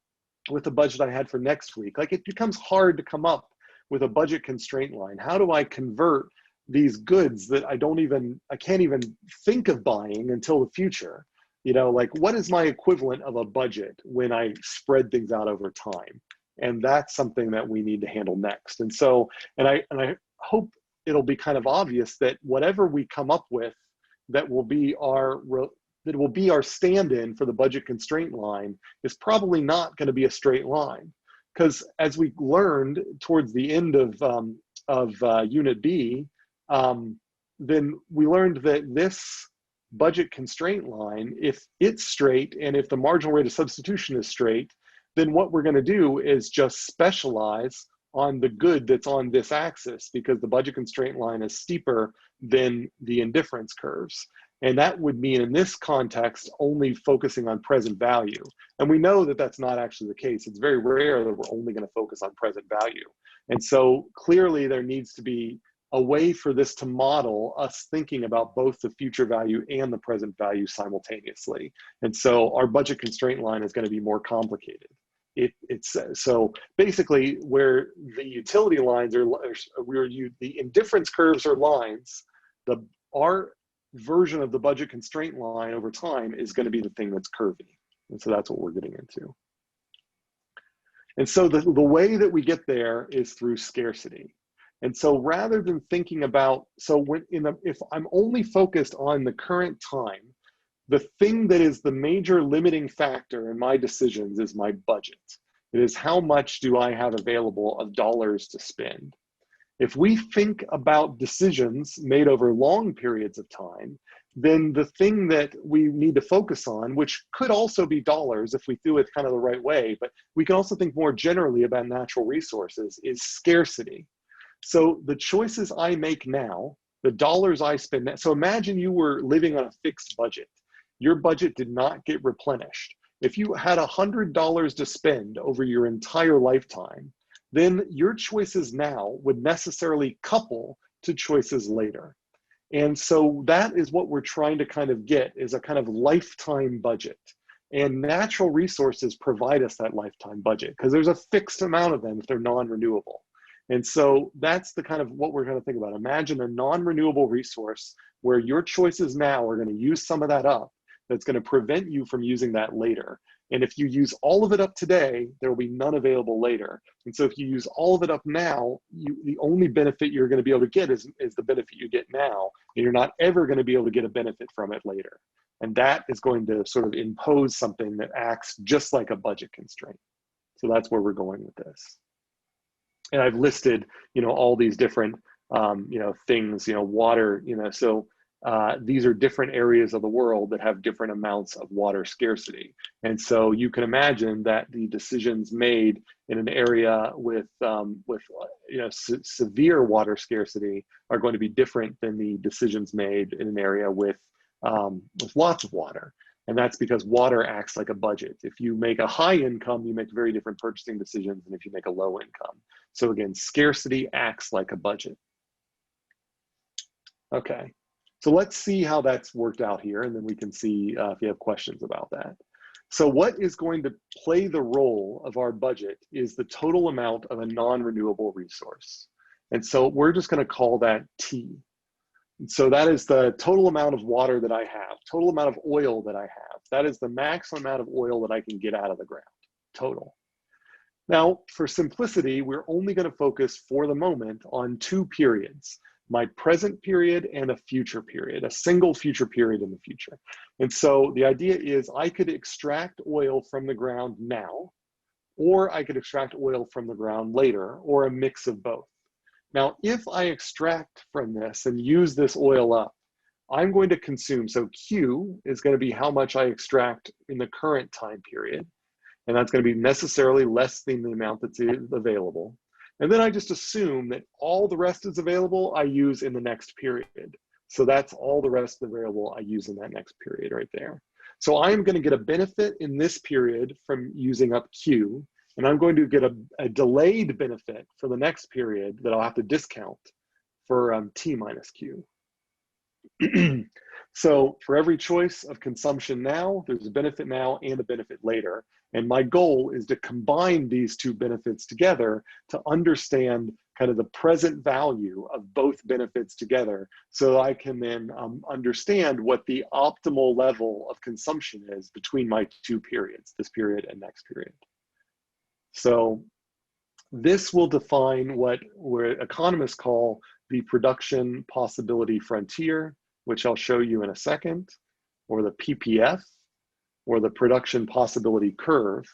with the budget I had for next week? Like, it becomes hard to come up with a budget constraint line. How do I convert these goods that I can't even think of buying until the future? You know, like, what is my equivalent of a budget when I spread things out over time? And that's something that we need to handle next. And so, and I hope it'll be kind of obvious that whatever we come up with that will be our stand-in for the budget constraint line is probably not going to be a straight line. Because as we learned towards the end of Unit B, then we learned that this budget constraint line, if it's straight and if the marginal rate of substitution is straight, then what we're going to do is just specialize on the good that's on this axis, because the budget constraint line is steeper than the indifference curves. And that would mean, in this context, only focusing on present value. And we know that that's not actually the case. It's very rare that we're only going to focus on present value. And so clearly there needs to be a way for this to model us thinking about both the future value and the present value simultaneously. And so our budget constraint line is going to be more complicated. So basically, where the utility lines are, the indifference curves are lines, our version of the budget constraint line over time is going to be the thing that's curvy. And so that's what we're getting into. And so the way that we get there is through scarcity. And so rather than thinking about, if I'm only focused on the current time, the thing that is the major limiting factor in my decisions is my budget. It is how much do I have available of dollars to spend. If we think about decisions made over long periods of time, then the thing that we need to focus on, which could also be dollars if we do it kind of the right way, but we can also think more generally about natural resources, is scarcity. So the choices I make now, the dollars I spend now, so imagine you were living on a fixed budget. Your budget did not get replenished. If you had $100 to spend over your entire lifetime, then your choices now would necessarily couple to choices later. And so that is what we're trying to kind of get, is a kind of lifetime budget. And natural resources provide us that lifetime budget because there's a fixed amount of them if they're non-renewable. And so that's the kind of what we're going to think about. Imagine a non-renewable resource where your choices now are going to use some of that up, that's going to prevent you from using that later. And if you use all of it up today, there will be none available later. And so if you use all of it up now, the only benefit you're going to be able to get is the benefit you get now. And you're not ever going to be able to get a benefit from it later. And that is going to sort of impose something that acts just like a budget constraint. So that's where we're going with this. And I've listed, all these different, things, water, so these are different areas of the world that have different amounts of water scarcity. And so you can imagine that the decisions made in an area with severe water scarcity are going to be different than the decisions made in an area with lots of water. And that's because water acts like a budget. If you make a high income, you make very different purchasing decisions than if you make a low income. So again, scarcity acts like a budget. Okay, so let's see how that's worked out here, and then we can see if you have questions about that. So what is going to play the role of our budget is the total amount of a non-renewable resource. And so we're just going to call that T. So that is the total amount of water that I have, total amount of oil that I have. That is the maximum amount of oil that I can get out of the ground, total. Now, for simplicity, we're only going to focus for the moment on two periods, my present period and a future period, a single future period in the future. And so the idea is I could extract oil from the ground now, or I could extract oil from the ground later, or a mix of both. Now, if I extract from this and use this oil up, I'm going to consume, so Q is going to be how much I extract in the current time period, and that's going to be necessarily less than the amount that's available. And then I just assume that all the rest is available I use in the next period. So that's all the rest available I use in that next period right there. So I'm going to get a benefit in this period from using up Q, and I'm going to get a delayed benefit for the next period that I'll have to discount for T minus Q. So for every choice of consumption now, there's a benefit now and a benefit later. And my goal is to combine these two benefits together to understand kind of the present value of both benefits together, so I can then understand what the optimal level of consumption is between my two periods, this period and next period. So this will define what economists call the production possibility frontier, which I'll show you in a second, or the PPF, or the production possibility curve.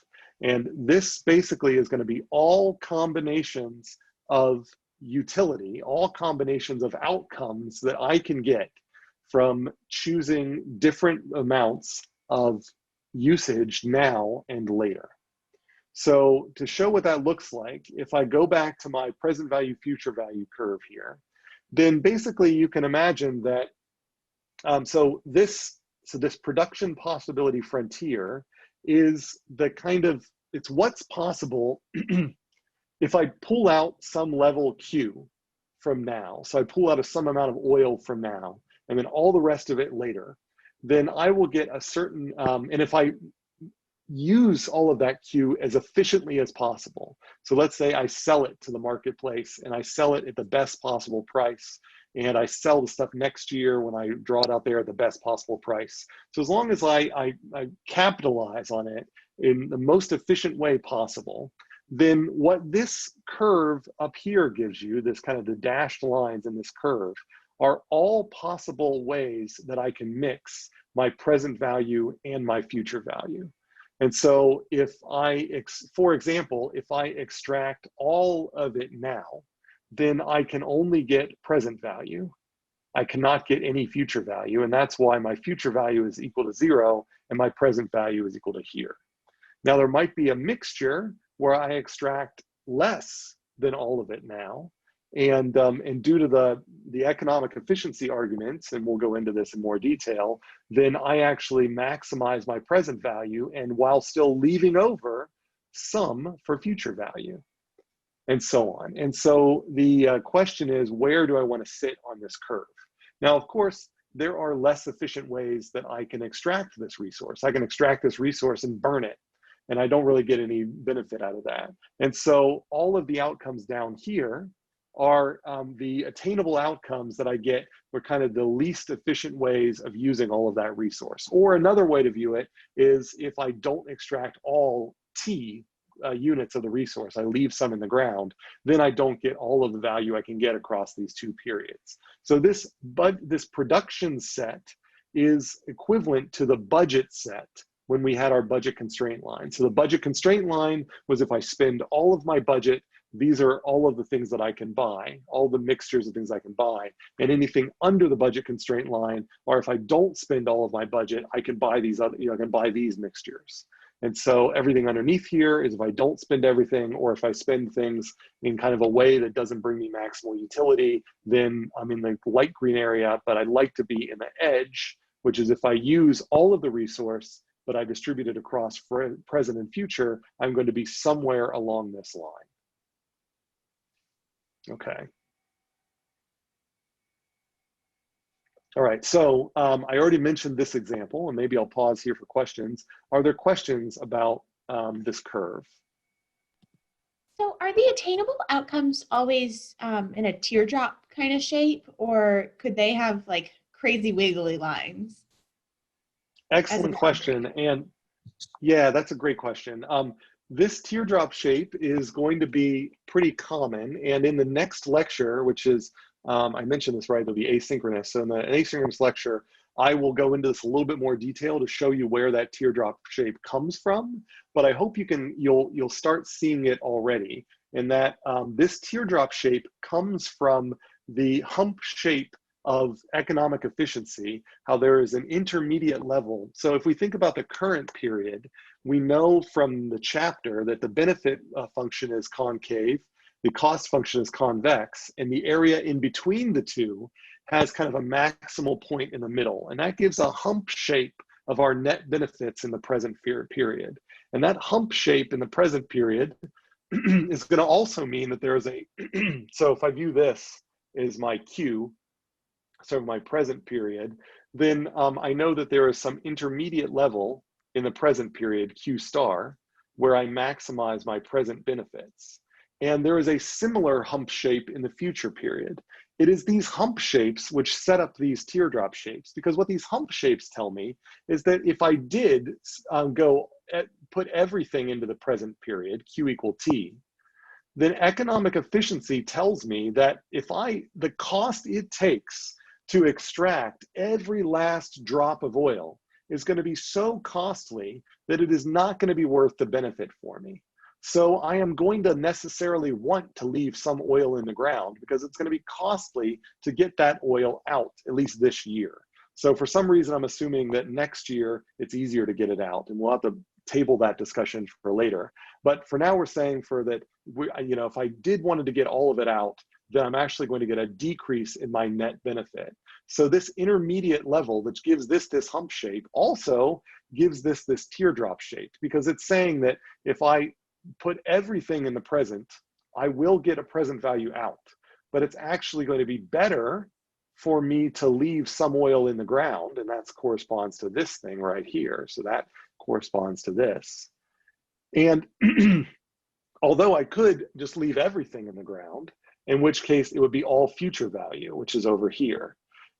And this basically is going to be all combinations of utility, all combinations of outcomes that I can get from choosing different amounts of usage now and later. So to show what that looks like, if I go back to my present value, future value curve here, then basically you can imagine that, so this production possibility frontier is the kind of, it's what's possible if I pull out some level Q from now. So I pull out some amount of oil from now, and then all the rest of it later, then I will get a certain, and if I use all of that Q as efficiently as possible. So let's say I sell it to the marketplace and I sell it at the best possible price, and I sell the stuff next year when I draw it out there at the best possible price. So as long as I capitalize on it in the most efficient way possible, then what this curve up here gives you, this kind of the dashed lines in this curve, are all possible ways that I can mix my present value and my future value. And so if for example, if I extract all of it now, then I can only get present value. I cannot get any future value, and that's why my future value is equal to 0 and my present value is equal to here. Now there might be a mixture where I extract less than all of it now, and due to the economic efficiency arguments, and we'll go into this in more detail, then I actually maximize my present value, and while still leaving over some for future value, and so on. And so the question is, where do I want to sit on this curve? Now, of course, there are less efficient ways that I can extract this resource. I can extract this resource and burn it, and I don't really get any benefit out of that. And so all of the outcomes down here are the attainable outcomes that I get for kind of the least efficient ways of using all of that resource. Or another way to view it is if I don't extract all T units of the resource, I leave some in the ground, then I don't get all of the value I can get across these two periods. So this production set is equivalent to the budget set when we had our budget constraint line. So the budget constraint line was if I spend all of my budget, these are all of the things that I can buy, all the mixtures of things I can buy, and anything under the budget constraint line, or if I don't spend all of my budget, I can buy these other, I can buy these mixtures. And so everything underneath here is if I don't spend everything, or if I spend things in kind of a way that doesn't bring me maximal utility, then I'm in the light green area, but I'd like to be in the edge, which is if I use all of the resource, but I distribute it across present and future, I'm going to be somewhere along this line. Okay. All right, so I already mentioned this example, and maybe I'll pause here for questions. Are there questions about this curve? So are the attainable outcomes always in a teardrop kind of shape, or could they have like crazy wiggly lines? Excellent question. And yeah, that's a great question. This teardrop shape is going to be pretty common. And in the next lecture, which is, I mentioned this, right, it'll be asynchronous. So in the asynchronous lecture, I will go into this a little bit more detail to show you where that teardrop shape comes from. But I hope you'll start seeing it already. In that this teardrop shape comes from the hump shape of economic efficiency, how there is an intermediate level. So if we think about the current period, we know from the chapter that the benefit function is concave, the cost function is convex, and the area in between the two has kind of a maximal point in the middle. And that gives a hump shape of our net benefits in the present period. And that hump shape in the present period is going to also mean that there is a, so if I view this as my Q, so my present period, then I know that there is some intermediate level in the present period, Q star, where I maximize my present benefits. And there is a similar hump shape in the future period. It is these hump shapes which set up these teardrop shapes, because what these hump shapes tell me is that if I did put everything into the present period, Q equal T, then economic efficiency tells me that if the cost it takes to extract every last drop of oil is going to be so costly that it is not going to be worth the benefit for me. So I am going to necessarily want to leave some oil in the ground because it's going to be costly to get that oil out, at least this year. So for some reason, I'm assuming that next year it's easier to get it out, and we'll have to table that discussion for later. But for now, we're saying if I did wanted to get all of it out, then I'm actually going to get a decrease in my net benefit. So this intermediate level, which gives this hump shape, also gives this teardrop shape, because it's saying that if I put everything in the present, I will get a present value out, but it's actually going to be better for me to leave some oil in the ground, and that corresponds to this thing right here. So that corresponds to this. And although I could just leave everything in the ground, in which case it would be all future value, which is over here.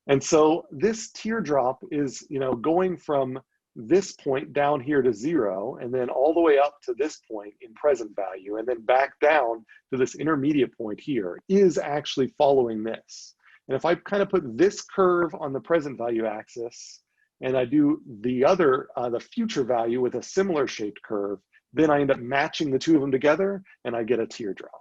And so this teardrop is, going from this point down here to 0, and then all the way up to this point in present value, and then back down to this intermediate point here, is actually following this. And if I kind of put this curve on the present value axis, and I do the future value with a similar shaped curve, then I end up matching the two of them together, and I get a teardrop.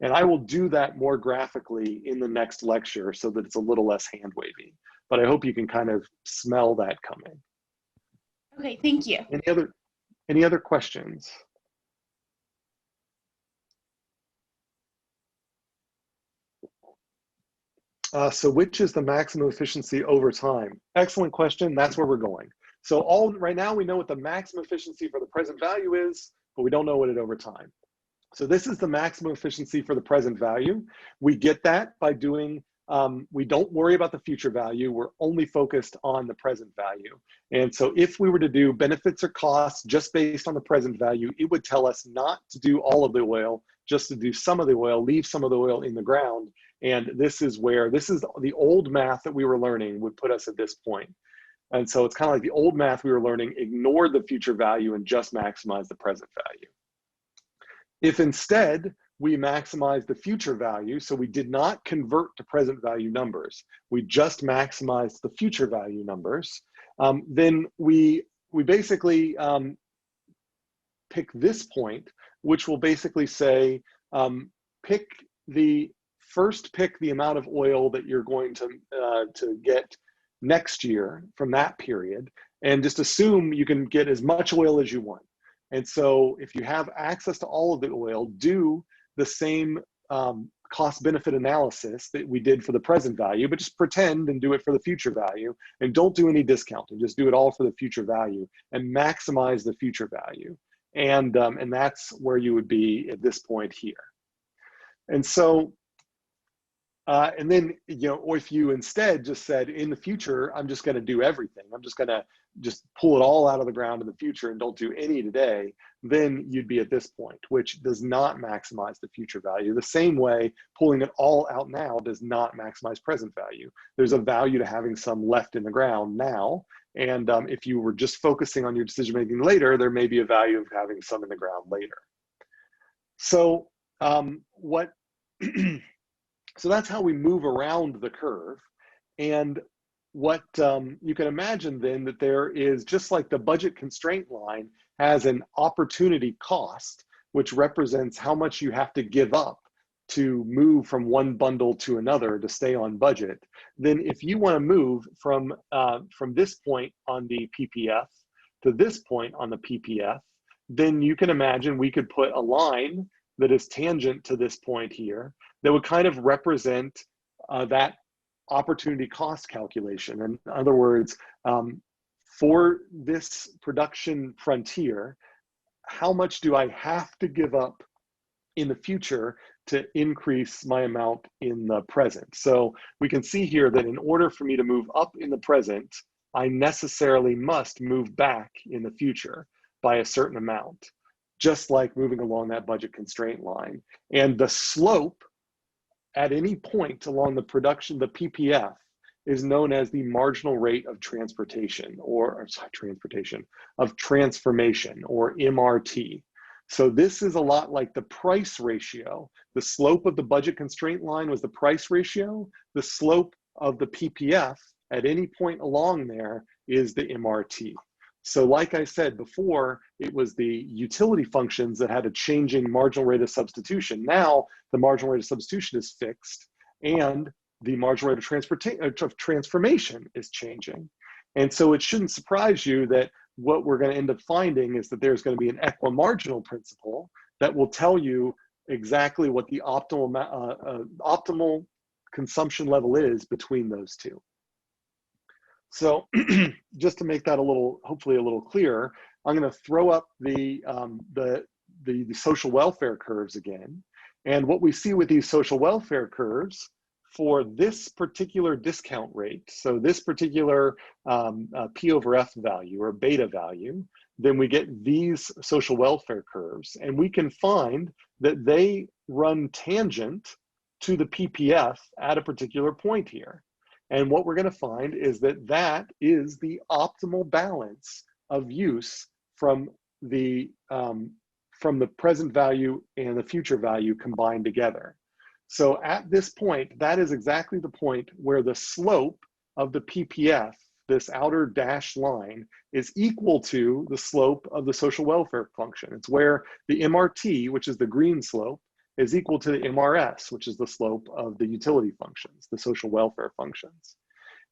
And I will do that more graphically in the next lecture so that it's a little less hand-wavy. But I hope you can kind of smell that coming. Okay, thank you. Any other questions? So which is the maximum efficiency over time? Excellent question. That's where we're going. So right now we know what the maximum efficiency for the present value is, but we don't know what it over time. So this is the maximum efficiency for the present value. We get that by doing, we don't worry about the future value. We're only focused on the present value. And so if we were to do benefits or costs just based on the present value, it would tell us not to do all of the oil, just to do some of the oil, leave some of the oil in the ground. And this is the old math that we were learning would put us at this point. And so it's kind of like the old math we were learning, ignored the future value and just maximize the present value. If instead we maximize the future value, so we did not convert to present value numbers, we just maximized the future value numbers, then we basically pick this point, which will basically say, pick the amount of oil that you're going to get next year from that period, and just assume you can get as much oil as you want. And so if you have access to all of the oil, do the same cost benefit analysis that we did for the present value, but just pretend and do it for the future value, and don't do any discounting, just do it all for the future value and maximize the future value. And that's where you would be at this point here. And so, and then, you know, or if you instead just said, in the future, I'm just going to do everything, I'm just going to just pull it all out of the ground in the future and don't do any today, then you'd be at this point, which does not maximize the future value. The same way pulling it all out now does not maximize present value. There's a value to having some left in the ground now. And if you were just focusing on your decision making later, there may be a value of having some in the ground later. So so that's how we move around the curve. And what you can imagine then, that there is, just like the budget constraint line has an opportunity cost, which represents how much you have to give up to move from one bundle to another to stay on budget. Then if you want to move from this point on the PPF to this point on the PPF, then you can imagine we could put a line that is tangent to this point here that would kind of represent that opportunity cost calculation. In other words, for this production frontier, how much do I have to give up in the future to increase my amount in the present? So we can see here that in order for me to move up in the present, I necessarily must move back in the future by a certain amount, just like moving along that budget constraint line. And the slope at any point along the production, the PPF, is known as the marginal rate of transportation, or sorry, of transformation, or MRT. So this is a lot like the price ratio. The slope of the budget constraint line was the price ratio. The slope of the PPF at any point along there is the MRT. So like I said before, it was the utility functions that had a changing marginal rate of substitution. Now the marginal rate of substitution is fixed, and the marginal rate of transformation is changing. And so it shouldn't surprise you that what we're going to end up finding is that there's going to be an equimarginal principle that will tell you exactly what the optimal consumption level is between those two. So just to make that hopefully a little clearer, I'm going to throw up the social welfare curves again. And what we see with these social welfare curves for this particular discount rate, so this particular P over F value or beta value, then we get these social welfare curves. And we can find that they run tangent to the PPF at a particular point here. And what we're going to find is that that is the optimal balance of use from the present value and the future value combined together. So at this point, that is exactly the point where the slope of the PPF, this outer dashed line, is equal to the slope of the social welfare function. It's where the MRT, which is the green slope, is equal to the MRS, which is the slope of the utility functions, the social welfare functions.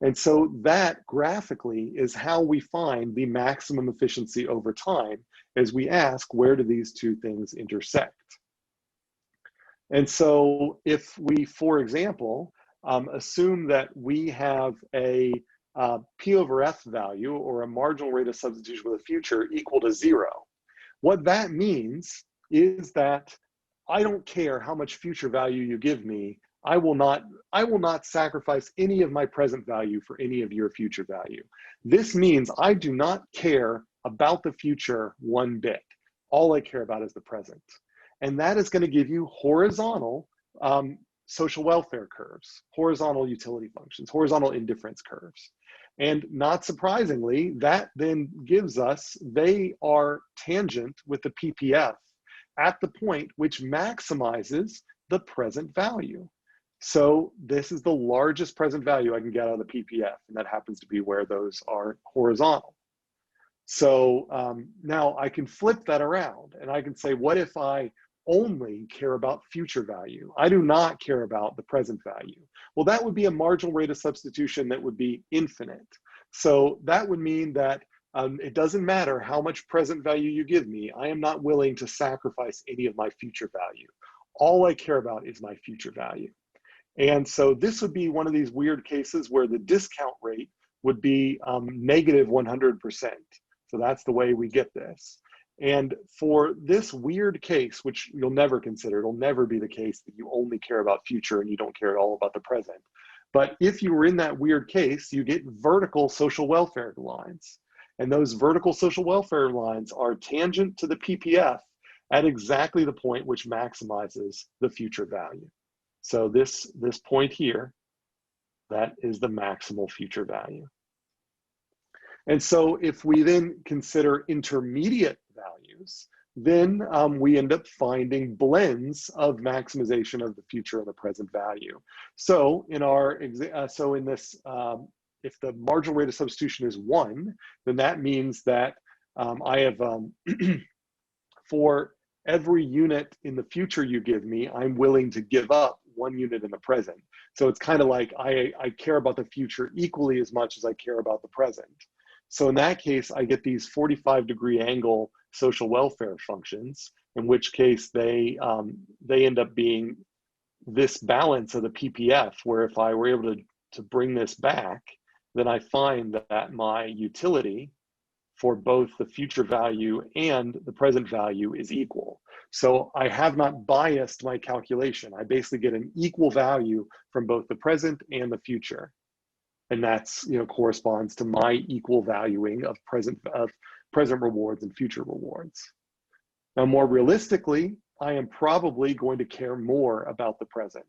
And so that graphically is how we find the maximum efficiency over time, as we ask, where do these two things intersect? And so if we, for example, assume that we have a P over F value, or a marginal rate of substitution with a future, equal to 0, what that means is that I don't care how much future value you give me, I will not sacrifice any of my present value for any of your future value. This means I do not care about the future one bit. All I care about is the present. And that is going to give you horizontal social welfare curves, horizontal utility functions, horizontal indifference curves. And not surprisingly, that then gives us, they are tangent with the PPF at the point which maximizes the present value. So this is the largest present value I can get out of the PPF, and that happens to be where those are horizontal. So now I can flip that around, and I can say, what if I only care about future value. I do not care about the present value. Well, that would be a marginal rate of substitution that would be infinite. So that would mean that it doesn't matter how much present value you give me, I am not willing to sacrifice any of my future value. All I care about is my future value. And so this would be one of these weird cases where the discount rate would be negative 100%. So that's the way we get this. And for this weird case, which you'll never consider, it'll never be the case that you only care about future and you don't care at all about the present. But if you were in that weird case, you get vertical social welfare lines. And those vertical social welfare lines are tangent to the PPF at exactly the point which maximizes the future value. So this point here, that is the maximal future value. And so if we then consider intermediate values, then we end up finding blends of maximization of the future and the present value. So in our if the marginal rate of substitution is 1, then that means that I have for every unit in the future you give me, I'm willing to give up 1 unit in the present. So it's kind of like I care about the future equally as much as I care about the present. So in that case, I get these 45-degree angle social welfare functions, in which case they end up being this balance of the PPF, where if I were able to bring this back, then I find that my utility for both the future value and the present value is equal. So I have not biased my calculation. I basically get an equal value from both the present and the future. And that's, corresponds to my equal valuing of present rewards and future rewards. Now, more realistically, I am probably going to care more about the present.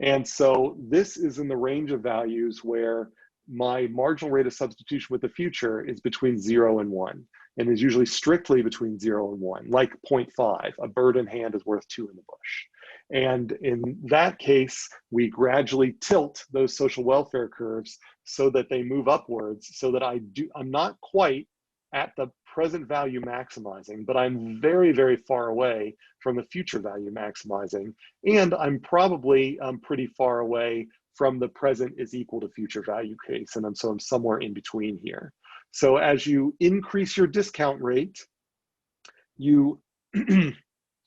And so this is in the range of values where my marginal rate of substitution with the future is between 0 and 1, and is usually strictly between 0 and 1, like 0.5. A bird in hand is worth 2 in the bush. And in that case, we gradually tilt those social welfare curves so that they move upwards, so that I'm not quite at the present value maximizing, but I'm very, very far away from the future value maximizing. And I'm probably pretty far away from the present is equal to future value case. And so I'm somewhere in between here. So as you increase your discount rate,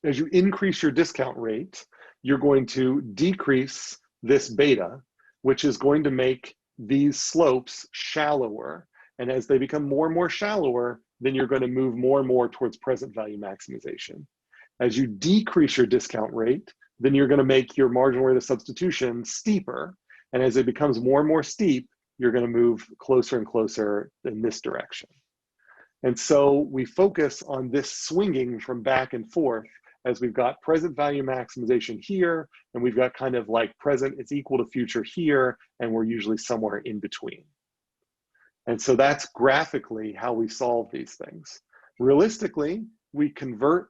as you increase your discount rate, you're going to decrease this beta, which is going to make these slopes shallower. And as they become more and more shallower, then you're going to move more and more towards present value maximization. As you decrease your discount rate, then you're going to make your marginal rate of substitution steeper. And as it becomes more and more steep, you're going to move closer and closer in this direction. And so we focus on this swinging from back and forth as we've got present value maximization here, and we've got kind of like present is equal to future here, and we're usually somewhere in between. And so that's graphically how we solve these things. Realistically, we convert,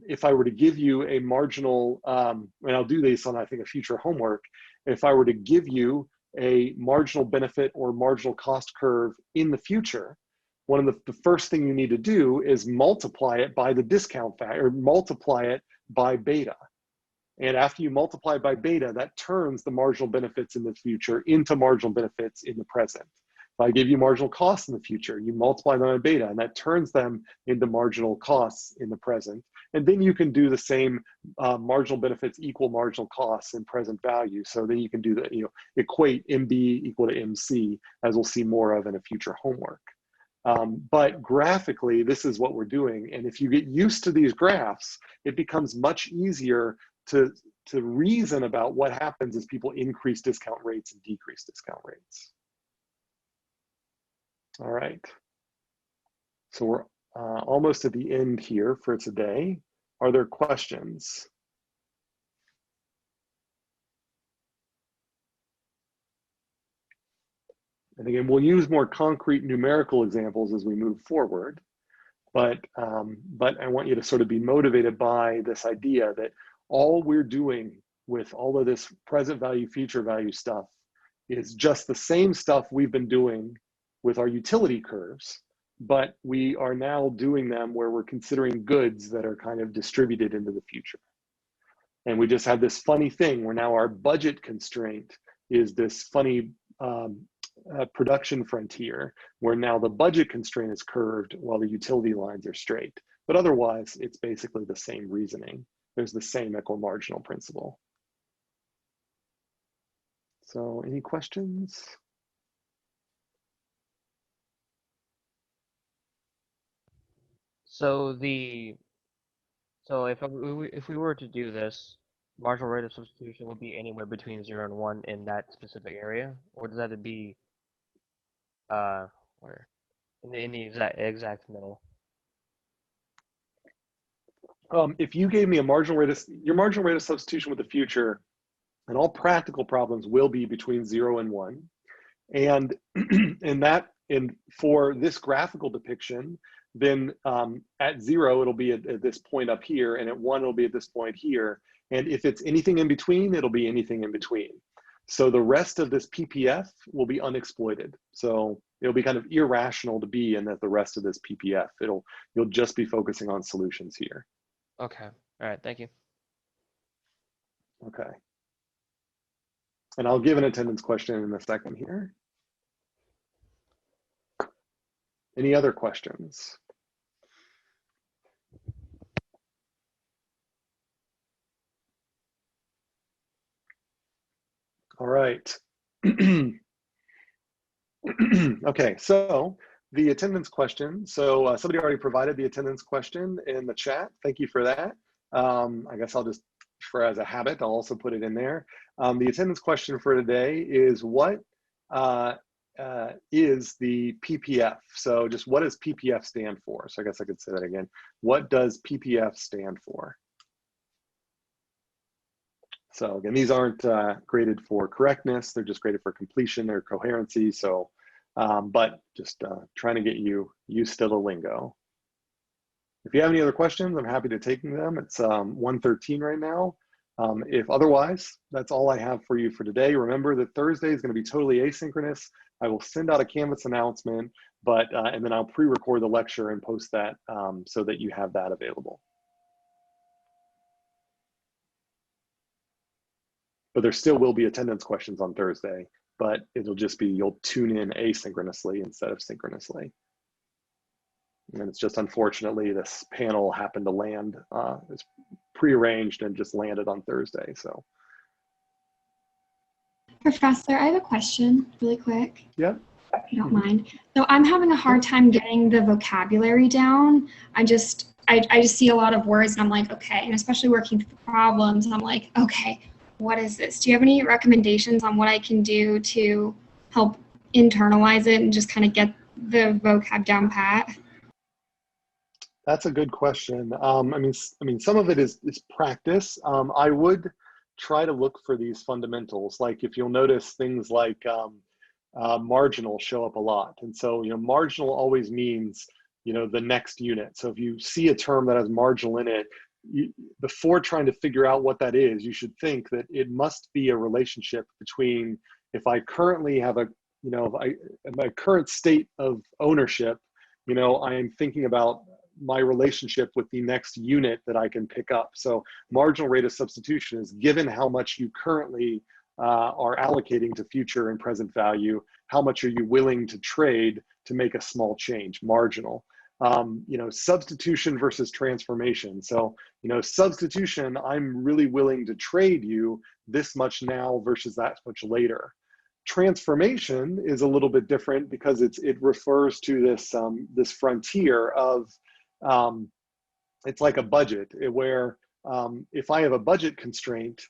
if I were to give you a marginal, and I'll do this on, I think, a future homework, if I were to give you a marginal benefit or marginal cost curve in the future, one of the first thing you need to do is multiply it by the discount factor, or multiply it by beta. And after you multiply by beta, that turns the marginal benefits in the future into marginal benefits in the present. If I give you marginal costs in the future, you multiply them by beta, and that turns them into marginal costs in the present. And then you can do the same marginal benefits equal marginal costs in present value. So then you can do the, equate MB equal to MC, as we'll see more of in a future homework. But graphically, this is what we're doing. And if you get used to these graphs, it becomes much easier to reason about what happens as people increase discount rates and decrease discount rates. All right. So we're almost at the end here for today. Are there questions? And again, we'll use more concrete numerical examples as we move forward, but I want you to sort of be motivated by this idea that all we're doing with all of this present value, future value stuff is just the same stuff we've been doing with our utility curves, but we are now doing them where we're considering goods that are kind of distributed into the future. And we just have this funny thing where now our budget constraint is this funny production frontier, where now the budget constraint is curved while the utility lines are straight. But otherwise, it's basically the same reasoning. There's the same equimarginal principle. So any questions? So if we were to do this, marginal rate of substitution would be anywhere between 0 and 1 in that specific area, or does that be where in the exact middle? If you gave me a your marginal rate of substitution with the future, and all practical problems will be between 0 and 1, and and for this graphical depiction, then at 0 it'll be at this point up here, and at 1 it'll be at this point here, and if it's anything in between, it'll be anything in between. So the rest of this PPF will be unexploited. So it'll be kind of irrational to be in the rest of this PPF. You'll just be focusing on solutions here. Okay. All right. Thank you. Okay. And I'll give an attendance question in a second here. Any other questions? All right. Okay, so the attendance question. So somebody already provided the attendance question in the chat. Thank you for that. I guess I'll just, as a habit, I'll also put it in there. The attendance question for today is what is the PPF? So just what does PPF stand for? So I guess I could say that again. What does PPF stand for? So again, these aren't graded for correctness. They're just graded for completion or coherency. So, but just trying to get you used to the lingo. If you have any other questions, I'm happy to take them. It's 1:13 right now. If otherwise, that's all I have for you for today. Remember that Thursday is going to be totally asynchronous. I will send out a Canvas announcement, but and then I'll pre-record the lecture and post that so that you have that available. But there still will be attendance questions on Thursday, but it'll just be, you'll tune in asynchronously instead of synchronously. And it's just, unfortunately, this panel happened to land, it's prearranged and just landed on Thursday, so. Professor, I have a question really quick. Yeah. If you don't mind. So I'm having a hard time getting the vocabulary down. I just see a lot of words and I'm like, okay, and especially working through problems, and I'm like, okay, what is this? Do you have any recommendations on what I can do to help internalize it and just kind of get the vocab down pat? That's a good question. I mean, some of it is practice. I would try to look for these fundamentals. Like if you'll notice things like marginal show up a lot. And so, marginal always means, the next unit. So if you see a term that has marginal in it, before trying to figure out what that is, you should think that it must be a relationship between, if I currently have my current state of ownership, I am thinking about my relationship with the next unit that I can pick up. So marginal rate of substitution is given how much you currently are allocating to future and present value, how much are you willing to trade to make a small change, marginal. Substitution versus transformation. So, substitution, I'm really willing to trade you this much now versus that much later. Transformation is a little bit different because it refers to this frontier of, it's like a budget where if I have a budget constraint,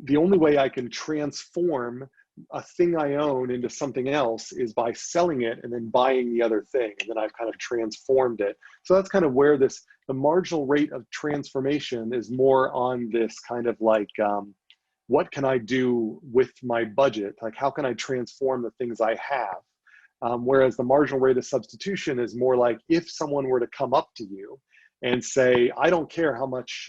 the only way I can transform a thing I own into something else is by selling it and then buying the other thing. And then I've kind of transformed it. So that's kind of where the marginal rate of transformation is more on this kind of like, what can I do with my budget? Like, how can I transform the things I have? Whereas the marginal rate of substitution is more like, if someone were to come up to you and say, I don't care how much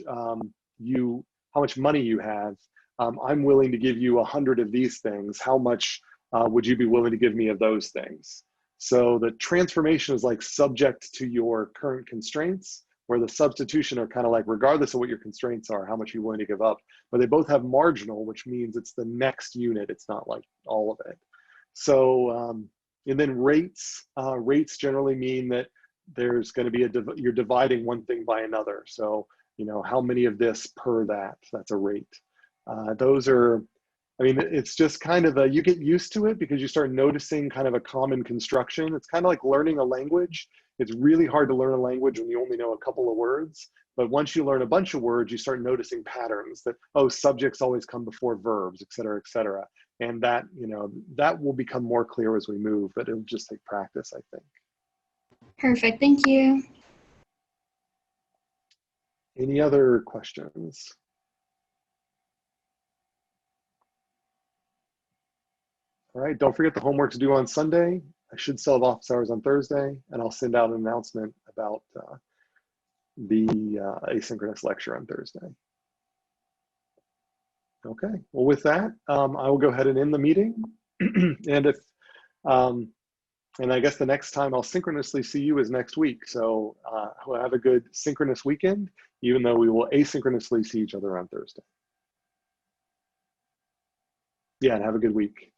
money you have, I'm willing to give you 100 of these things. How much would you be willing to give me of those things? So the transformation is like subject to your current constraints, where the substitution are kind of like regardless of what your constraints are, how much you're willing to give up. But they both have marginal, which means it's the next unit. It's not like all of it. So, and then rates. Rates generally mean that there's going to be you're dividing one thing by another. So, you know, how many of this per that? That's a rate. Those are, I mean, it's just kind of you get used to it because you start noticing kind of a common construction. It's kind of like learning a language. It's really hard to learn a language when you only know a couple of words. But once you learn a bunch of words, you start noticing patterns that, oh, subjects always come before verbs, et cetera, et cetera. And that, you know, that will become more clear as we move, but it'll just take practice, I think. Perfect. Thank you. Any other questions? All right, don't forget the homework's due on Sunday. I should still have office hours on Thursday, and I'll send out an announcement about the asynchronous lecture on Thursday. Okay, well with that, I will go ahead and end the meeting. And if, and I guess the next time I'll synchronously see you is next week. So we'll have a good synchronous weekend, even though we will asynchronously see each other on Thursday. Yeah, and have a good week.